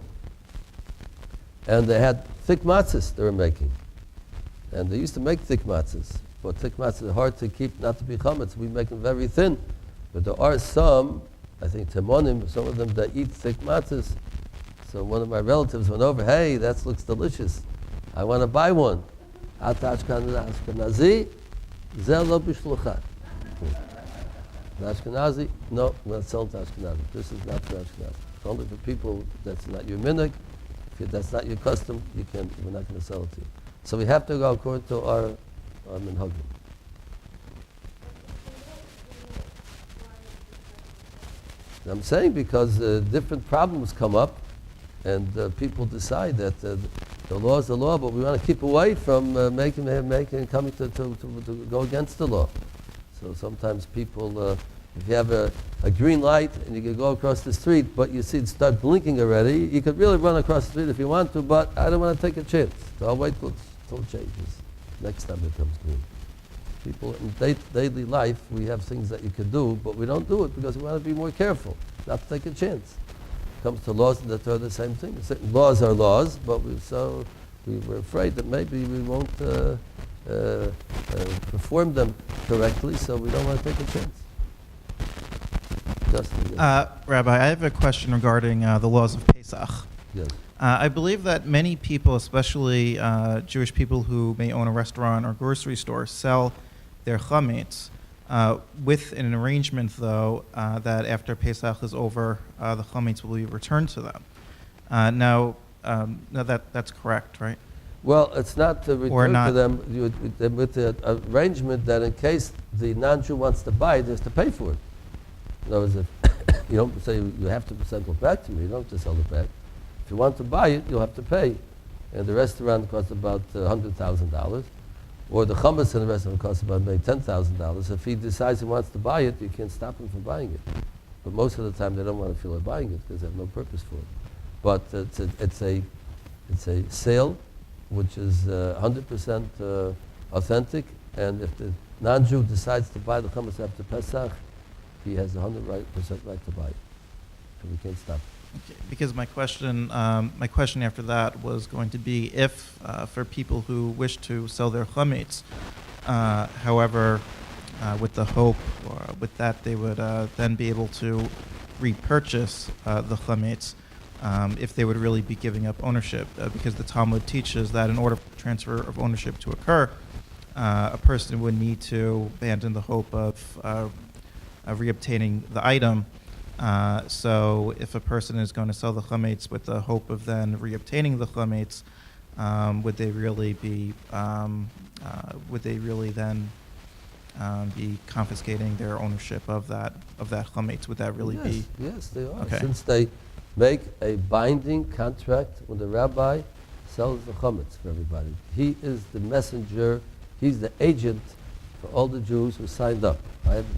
and they had thick matzahs they were making. And they used to make thick matzahs, but thick matzahs are hard to keep, not to be chametz. We make them very thin. But there are some, I think Timonim, some of them that eat thick matzahs. So one of my relatives went over, hey, that looks delicious. I want to buy one. Ata Ashkenazi, zeh lo b'shluchat. Ashkenazi, no, we're not selling to Ashkenazi. This is not for Ashkenazi. It's only for people that's not your minhag. If that's not your custom, we're not going to sell it to you. So we have to go according to our minhagim. I'm saying because different problems come up, and people decide that the law is the law, but we want to keep away from coming to go against the law. So sometimes people, if you have a green light and you can go across the street, but you see it start blinking already, you could really run across the street if you want to, but I don't want to take a chance. So I'll wait till it changes. Next time it comes green. People in daily life, we have things that you can do, but we don't do it because we want to be more careful, not to take a chance. It comes to laws and that are the same thing. Certain laws are laws, but we were afraid that maybe we won't perform them correctly, so we don't want to take a chance. Justin, yes. Rabbi, I have a question regarding the laws of Pesach. Yes. I believe that many people, especially Jewish people who may own a restaurant or grocery store, sell their chametz with an arrangement, though, that after Pesach is over, the chametz will be returned to them. Now that's correct, right? Well, it's not to return to them with the arrangement that in case the non-Jew wants to buy it, he has to pay for it. In other words, if you don't say you have to sell it back to me, you don't have to sell it back. If you want to buy it, you'll have to pay. And the restaurant costs about $100,000. Or the chametz in the restaurant costs about maybe $10,000. If he decides he wants to buy it, you can't stop him from buying it. But most of the time they don't want to feel like buying it because they have no purpose for it. But it's a sale which is 100% authentic, and if the non-Jew decides to buy the chametz after Pesach, he has 100% right to buy it. And we can't stop it. Okay, because my question after that was going to be if, for people who wish to sell their chametz, however, with the hope, or with that they would then be able to repurchase the chametz, if they would really be giving up ownership, because the Talmud teaches that in order for transfer of ownership to occur, a person would need to abandon the hope of reobtaining the item. So if a person is going to sell the chametz with the hope of then reobtaining the chametz, would they really then be confiscating their ownership of that chametz? Would that really be? Yes, they are. Okay. Since they make a binding contract when the rabbi sells the chametz for everybody. He is the messenger. He's the agent for all the Jews who signed up.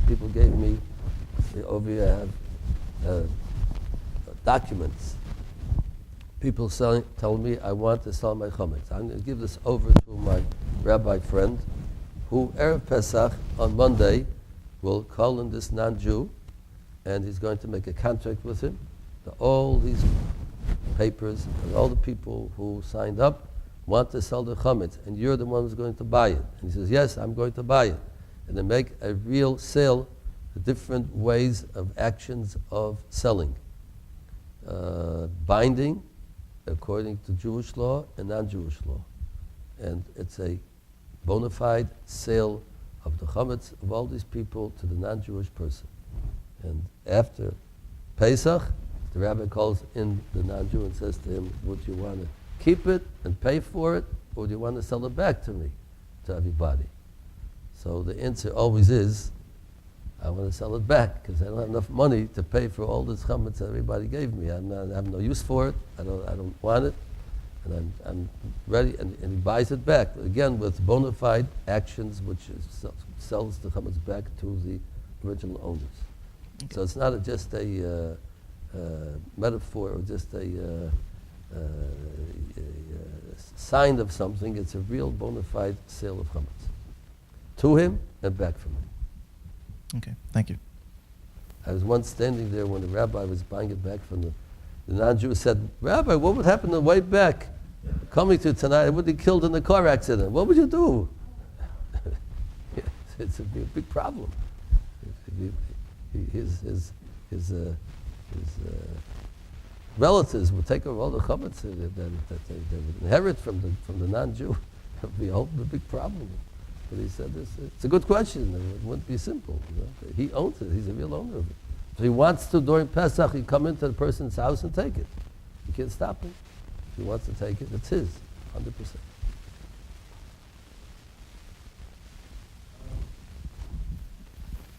People gave me over here. I have documents. People tell me, I want to sell my chametz. I'm going to give this over to my rabbi friend, who Erev Pesach on Monday will call in this non-Jew, and he's going to make a contract with him. All these papers and all the people who signed up want to sell the chametz, and you're the one who's going to buy it. And he says, yes, I'm going to buy it. And they make a real sale, the different ways of actions of selling. Binding, according to Jewish law and non-Jewish law. And it's a bona fide sale of the chametz of all these people to the non-Jewish person. And after Pesach, the rabbi calls in the non-Jew and says to him, would you want to keep it and pay for it, or do you want to sell it back to me, to everybody? So the answer always is, I want to sell it back because I don't have enough money to pay for all this chametz that everybody gave me. I have no use for it. I don't want it, and I'm ready. And he buys it back again with bona fide actions, which sells the chametz back to the original owners. Okay. So it's not just a metaphor or just a sign of something. It's a real bona fide sale of chametz to him and back from him. Okay, thank you. I was once standing there when the rabbi was buying it back from the non-Jew. Said, Rabbi, what would happen on the way back coming to tonight? I would be killed in a car accident. What would you do? It's a big problem. His relatives would take over all the chametz that they would inherit from the non-Jew. It would be a big problem. But he said, it's a good question. It wouldn't be simple. You know? He owns it. He's a real owner of it. If he wants to, during Pesach, he come into the person's house and take it. You can't stop him. If he wants to take it, it's his, 100%.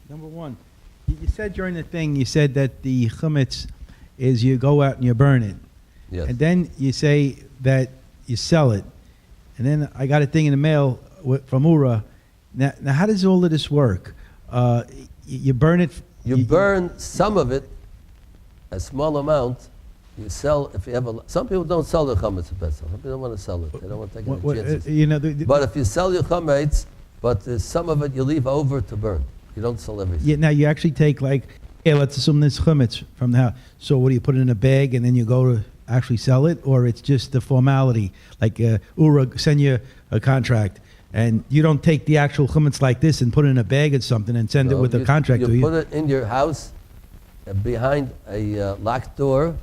Number one, you said during the thing, you said that the chametz is you go out and you burn it. Yes. And then you say that you sell it. And then I got a thing in the mail from Oorah. Now, how does all of this work? You burn it. You burn some of it, a small amount. You sell, if you have some people don't sell their chametz at Pesach. Some people don't want to sell it. They don't want to take any chances. But if you sell your chametz, but some of it you leave over to burn. You don't sell everything. Yeah, now you actually take let's assume this chametz from the house. So what do you put it in a bag and then you go to actually sell it? Or it's just the formality, like Oorah send you a contract. And you don't take the actual chametz like this and put it in a bag or something and send it with a contract, do you? You put it in your house behind a locked door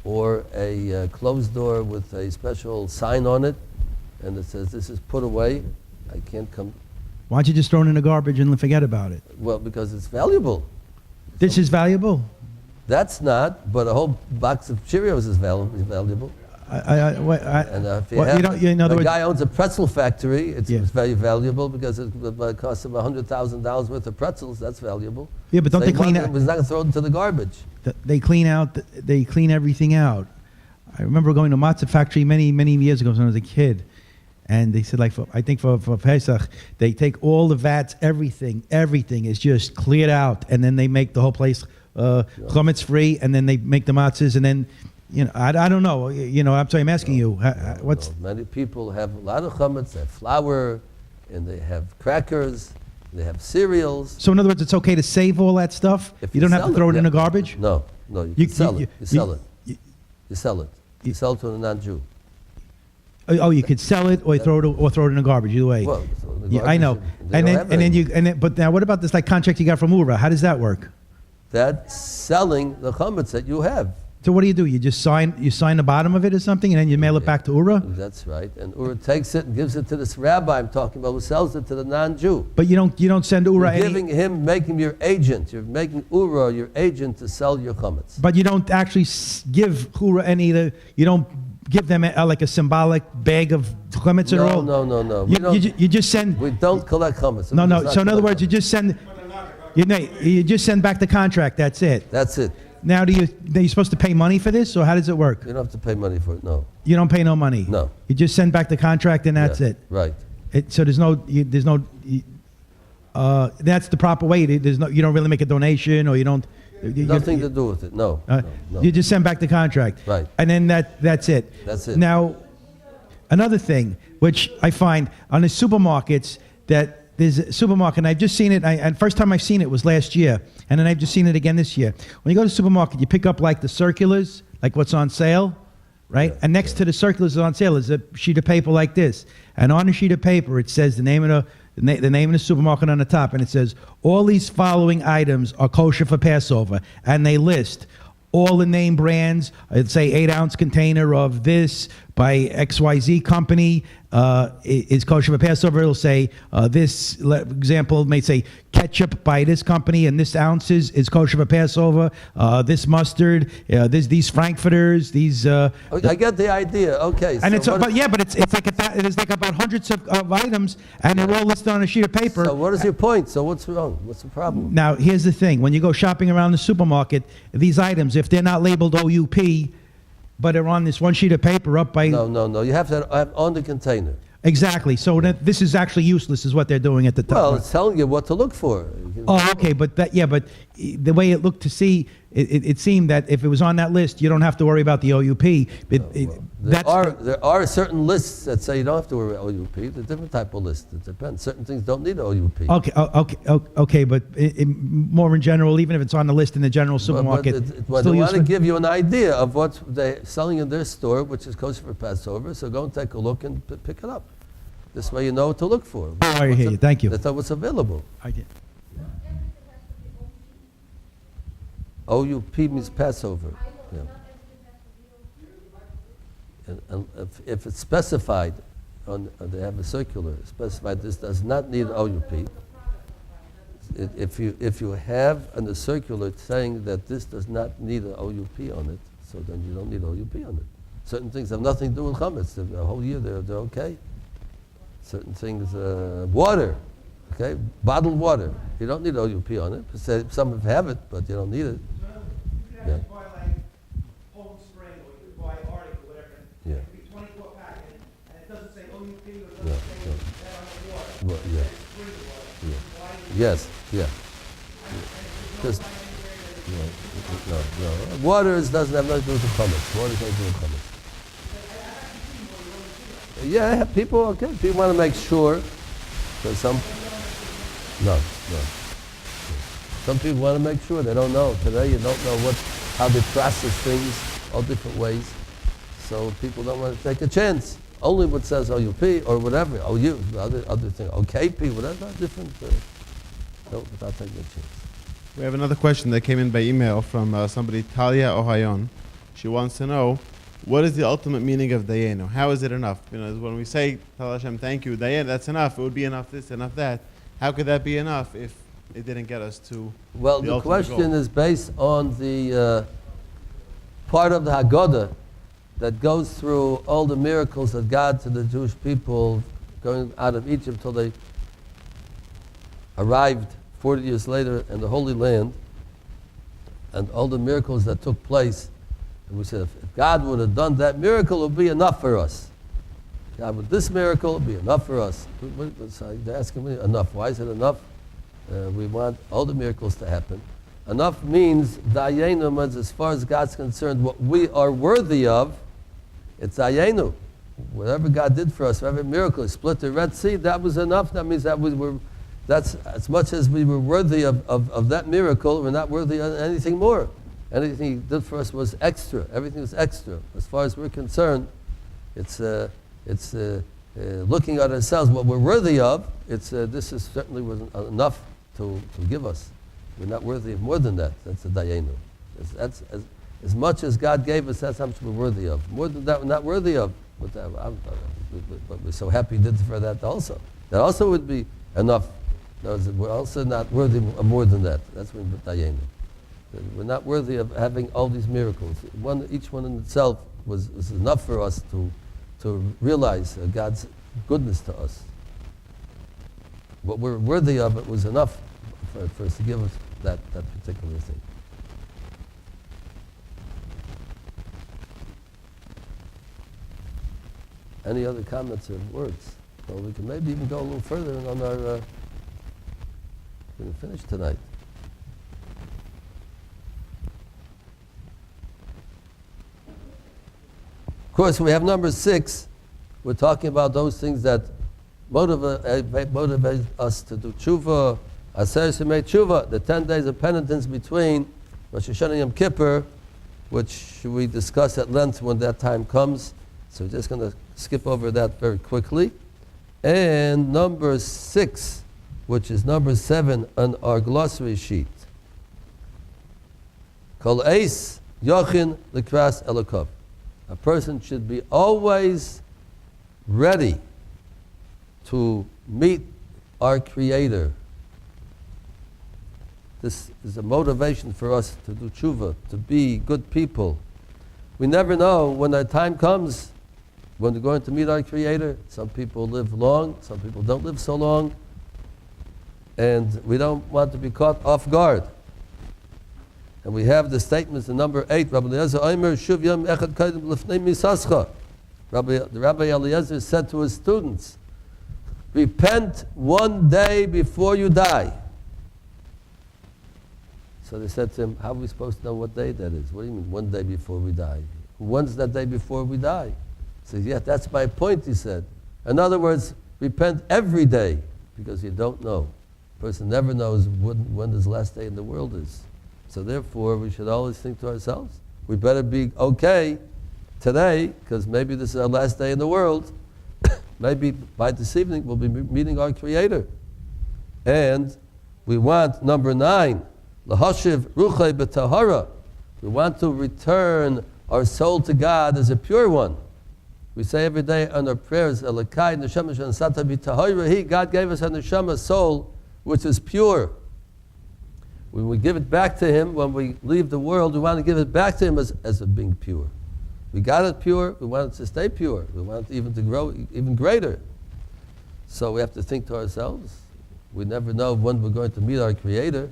or a closed door with a special sign on it, and it says, this is put away. I can't come. Why don't you just throw it in the garbage and forget about it? Well, because it's valuable. This is valuable? That's not, but a whole box of Cheerios is valuable. And if you Well, have, you know, in other a words- guy owns a pretzel factory, it's Yeah. very valuable because it costs him $100,000 worth of pretzels. That's valuable. Yeah, but don't they clean out? He's not going to throw it into the garbage. They clean everything out. I remember going to a matzah factory many years ago when I was a kid, and they said I think for Pesach they take all the vats, everything is just cleared out, and then they make the whole place chametz free, and then they make the matzahs, and then I don't know, I'm asking you what's. No. Many people have a lot of chametz. They have flour, and they have crackers. They have cereals. So in other words, it's okay to save all that stuff. If You don't have sell to throw it in yeah. the garbage. No, you can sell it. You sell it. You, You sell it. You sell it to a non-Jew. oh, you could sell it or throw it in the garbage. Either way. Well, so the Yeah, I know. garbage, they don't have any. But now what about this contract you got from Oorah? How does that work? That's selling the chametz that you have. So what do? You just sign the bottom of it or something, and then you mail it back to Oorah? That's right. And Oorah takes it and gives it to this rabbi I'm talking about, who sells it to the non-Jew. But you don't send Oorah You're any. giving him, making him your agent. You're making Oorah your agent to sell your chametz. But you don't actually give Oorah any. You don't give them like a symbolic bag of chametz at all. No. You just send. We don't collect chametz. No. We do not So in other collect words, you just send. You just send back the contract. That's it. That's it. Now, are you supposed to pay money for this, or how does it work? You don't have to pay money for it. No. You don't pay no money. No. You just send back the contract, and that's Yeah, it. Right. So there's no. That's the proper way. There's no. You don't really make a donation, or you don't. Nothing to do with it. No. No. You just send back the contract. Right. And then that's it. That's it. Now, another thing which I find on the supermarkets, that there's a supermarket, and I've just seen it, and first time I've seen it was last year, and then I've just seen it again this year. When you go to the supermarket, you pick up like the circulars, like what's on sale, right? Yeah, And next to the circulars on sale is a sheet of paper like this. And on the sheet of paper, it says the name of the supermarket on the top, and it says, all these following items are kosher for Passover. And they list all the name brands. It'd say 8-ounce container of this by XYZ company is kosher for Passover. It'll say this, example, may say ketchup by this company, and this ounces is kosher for Passover. This mustard, these frankfurters, these. I get the idea. Okay. And so it's like about hundreds of items, and they're all listed on a sheet of paper. So what is your point? So what's wrong? What's the problem? Now, here's the thing. When you go shopping around the supermarket, these items, if they're not labeled OUP, but they're on this one sheet of paper up by... No. You have to have on the container. Exactly. So this is actually useless, is what they're doing at the top. Well, it's telling you what to look for. Oh, okay, but the way it looked to see, it seemed that if it was on that list, you don't have to worry about the OUP. There are certain lists that say you don't have to worry about OUP. There's a different type of list. It depends. Certain things don't need OUP. Okay, but more in general, even if it's on the list in the general supermarket, They still want to useful. give you an idea of what they're selling in their store, which is kosher for Passover. So go and take a look and pick it up. This way you know what to look for. I hear you. Thank you. That's what's available. I did. OUP means Passover. Yeah. And if it's specified, they have a circular specified this does not need OUP. If you have in the circular saying that this does not need an OUP on it, so then you don't need OUP on it. Certain things have nothing to do with chametz. The whole year they're okay. Certain things, water, okay, bottled water. You don't need OUP on it. Some have it, but you don't need it. Yeah. Buy like Home Spring, or you could buy Arctic or whatever. Yeah. It could be 24 packet, and it doesn't say OUP, or it doesn't Yeah, say yeah. that on the water. Well, It yeah. says spring water. Yeah. Why do Yes, yeah. Just, no. Water doesn't have nothing to do with the chametz. Water doesn't do with chametz. Yeah, people want to make sure. So no. Some people want to make sure. They don't know. Today you don't know how they process things, all different ways. So people don't want to take a chance. Only what says OUP or whatever, OU, other thing, OKP, whatever, different. Without taking a chance. We have another question that came in by email from somebody, Talia Ohayon. She wants to know, what is the ultimate meaning of Dayenu? How is it enough? When we say, Tell Hashem, thank you, Dayen, that's enough. It would be enough this, enough that. How could that be enough if it didn't get us to Well, the ultimate question goal? is based on the part of the Haggadah that goes through all the miracles that God to the Jewish people going out of Egypt till they arrived 40 years later in the Holy Land, and all the miracles that took place. And we said, if God would have done that miracle, it would be enough for us. God, with this miracle, it would be enough for us. They're asking me, enough. Why is it enough? We want all the miracles to happen. Enough means, dayenu means, as far as God's concerned, what we are worthy of, it's dayenu. Whatever God did for us, whatever miracle, split the Red Sea, that was enough. That means that we were, that's as much as we were worthy of that miracle, we're not worthy of anything more. Anything He did for us was extra. Everything was extra. As far as we're concerned, it's looking at ourselves, what we're worthy of, this is certainly wasn't enough to give us. We're not worthy of more than that. That's the dayenu. That's as much as God gave us, that's how much we're worthy of. More than that, we're not worthy of. But we're so happy He did for that also. That also would be enough. We're also not worthy of more than that. That's what dayenu. We're not worthy of having all these miracles. Each one in itself was enough for us to realize God's goodness to us. What we're worthy of, it was enough for us to give us that particular thing. Any other comments or words? Well, we can maybe even go a little further on our. We're going to finish tonight. Of course, we have number 6. We're talking about those things that motivate us to do tshuva, aser semei tshuva, the 10 days of penitence between Rosh Hashanah and Yom Kippur, which we discuss at length when that time comes. So we're just going to skip over that very quickly. And number 6, which is number 7 on our glossary sheet. Kol eis yochin likras elokov. A person should be always ready to meet our Creator. This is a motivation for us to do tshuva, to be good people. We never know when our time comes, when we're going to meet our Creator. Some people live long, some people don't live so long, and we don't want to be caught off guard. And we have the statements in number 8. Rabbi Eliezer Omer, Shuv Yom Echad Kodim Lefnei Misascha. The Rabbi Eliezer said to his students, repent one day before you die. So they said to him, how are we supposed to know what day that is? What do you mean, one day before we die? When's that day before we die? He said, yeah, that's my point, he said. In other words, repent every day, because you don't know. A person never knows when his last day in the world is. So therefore, we should always think to ourselves, we better be okay today, because maybe this is our last day in the world. Maybe by this evening we'll be meeting our Creator. And we want, number 9, lahashiv ruchai b'tahara. We want to return our soul to God as a pure one. We say every day on our prayers, Elokai neshama shanasata b'tahara. God gave us a neshama soul which is pure. When we give it back to Him, when we leave the world, we want to give it back to Him as being pure. We got it pure, we want it to stay pure. We want it even to grow even greater. So we have to think to ourselves, we never know when we're going to meet our Creator,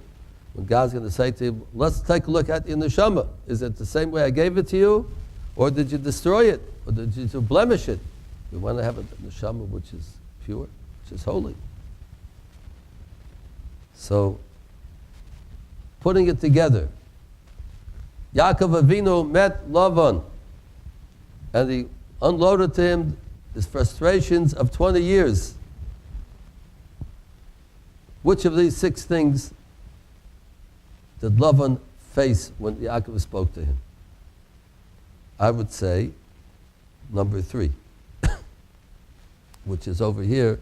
when God's going to say to you, let's take a look at your neshama. Is it the same way I gave it to you? Or did you destroy it? Or did you blemish it? We want to have a neshama which is pure, which is holy. So, putting it together. Yaakov Avinu met Lavan, and he unloaded to him his frustrations of 20 years. Which of these 6 things did Lavan face when Yaakov spoke to him? I would say number 3, which is over here.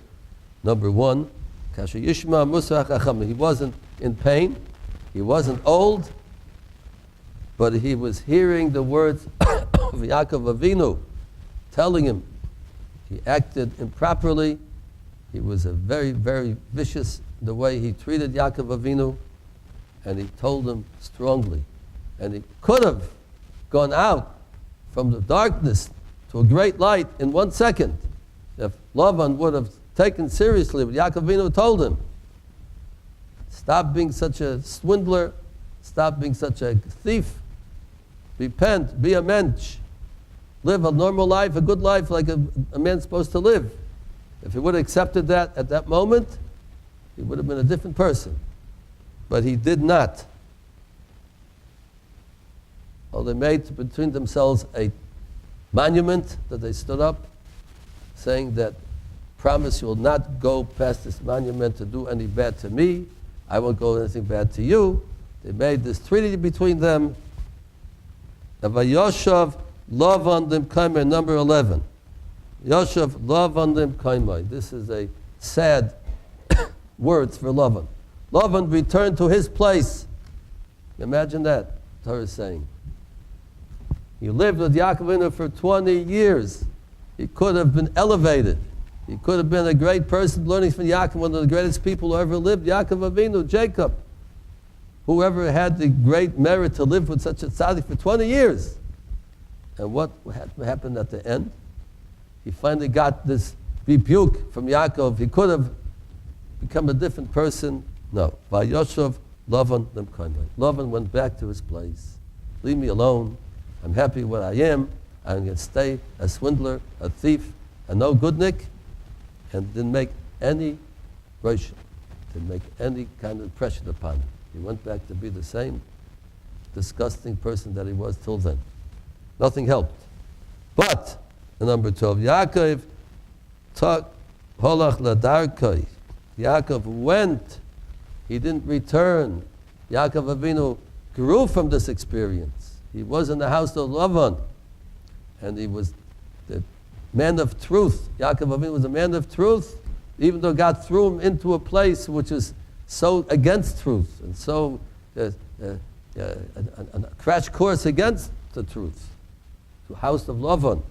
Number 1, Kasha Yishma Musach Acham. He wasn't in pain. He wasn't old, but he was hearing the words of Yaakov Avinu telling him he acted improperly. He was a very, very vicious the way he treated Yaakov Avinu, and he told him strongly. And he could have gone out from the darkness to a great light in 1 second. If Lavan would have taken seriously what Yaakov Avinu told him, stop being such a swindler, stop being such a thief, repent, be a mensch, live a normal life, a good life like a man's supposed to live. If he would have accepted that at that moment, he would have been a different person. But he did not. Well, they made between themselves a monument that they stood up, saying that, promise you will not go past this monument to do any bad to me. I won't go anything bad to you. They made this treaty between them. Vayoshav Lavan lim kaimai, number 11. Yoshav Lavan lim kaimai. This is a sad words for Lavan. Lavan returned to his place. Imagine that, Torah is saying. He lived with Yaakov Avinu for 20 years. He could have been elevated. He could have been a great person learning from Yaakov, one of the greatest people who ever lived, Yaakov Avinu, Jacob. Whoever had the great merit to live with such a tzaddik for 20 years. And what happened at the end? He finally got this rebuke from Yaakov. He could have become a different person. No. Vayoshav Lavan lim kaimai. Lavan went back to his place. Leave me alone. I'm happy what I am. I'm going to stay a swindler, a thief, a no goodnik, and didn't make any rosh, didn't make any kind of impression upon him. He went back to be the same disgusting person that he was till then. Nothing helped. But, number 12, Yaakov took holach ladarkai. Yaakov went. He didn't return. Yaakov Avinu grew from this experience. He was in the house of Lavan, and he was the man of truth. Yaakov Avinu was a man of truth, even though God threw him into a place which is so against truth, and so a crash course against the truth, to the house of Lavan.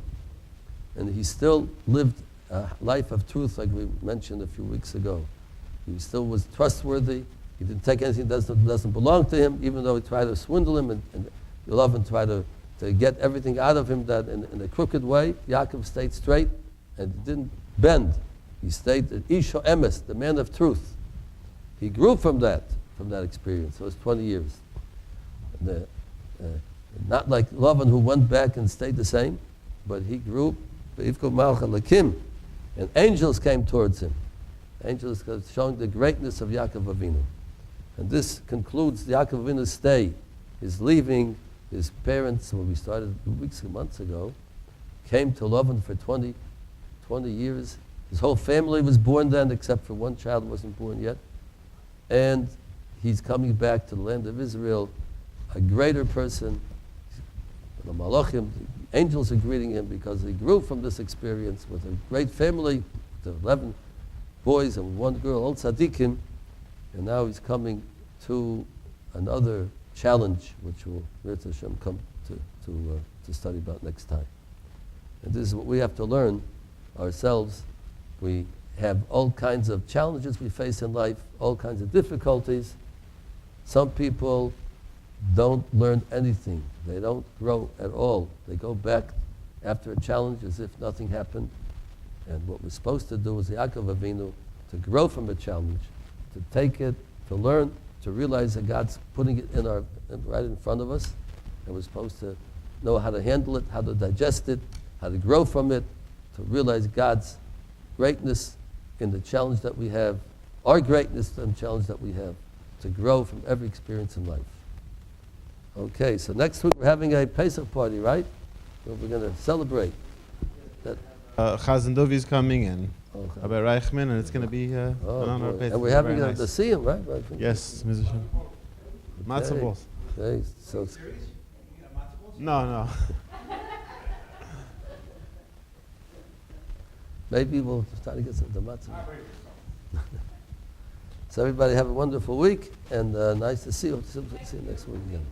And he still lived a life of truth, like we mentioned a few weeks ago. He still was trustworthy. He didn't take anything that doesn't belong to him, even though he tried to swindle him and Lavan tried to get everything out of him that in a crooked way. Yaakov stayed straight and didn't bend. He stayed Isha Emes, the man of truth. He grew from that experience. So it was 20 years. And, not like Lavan, who went back and stayed the same, but he grew. And angels came towards him. Angels showing the greatness of Yaakov Avinu. And this concludes Yaakov Avinu's stay. His leaving, his parents, when we started months ago, came to Lavan for 20 years. His whole family was born then, except for one child who wasn't born yet. And he's coming back to the land of Israel, a greater person. The Malachim, the angels are greeting him because he grew from this experience with a great family, with 11 boys and 1 girl, all tzaddikim. And now he's coming to another challenge, which will Mirz Hashem come to study about next time. And this is what we have to learn ourselves. We have all kinds of challenges we face in life, all kinds of difficulties. Some people don't learn anything. They don't grow at all. They go back after a challenge as if nothing happened. And what we're supposed to do is Yaakov Avinu, to grow from a challenge, to take it, to learn, to realize that God's putting it right in front of us, and we're supposed to know how to handle it, how to digest it, how to grow from it, to realize God's greatness in the challenge that we have, our greatness in the challenge that we have, to grow from every experience in life. Okay, so next week we're having a Pesach party, right? Where we're going to celebrate. Chazan Dovi is coming in. Okay. Rabbi Reichman, and it's going to be an honor. And we're having to see him, right? Yes, musician. Matzah balls. Okay, so No. maybe we'll try to get some matzah. So everybody have a wonderful week, and nice to see you. See you next week again.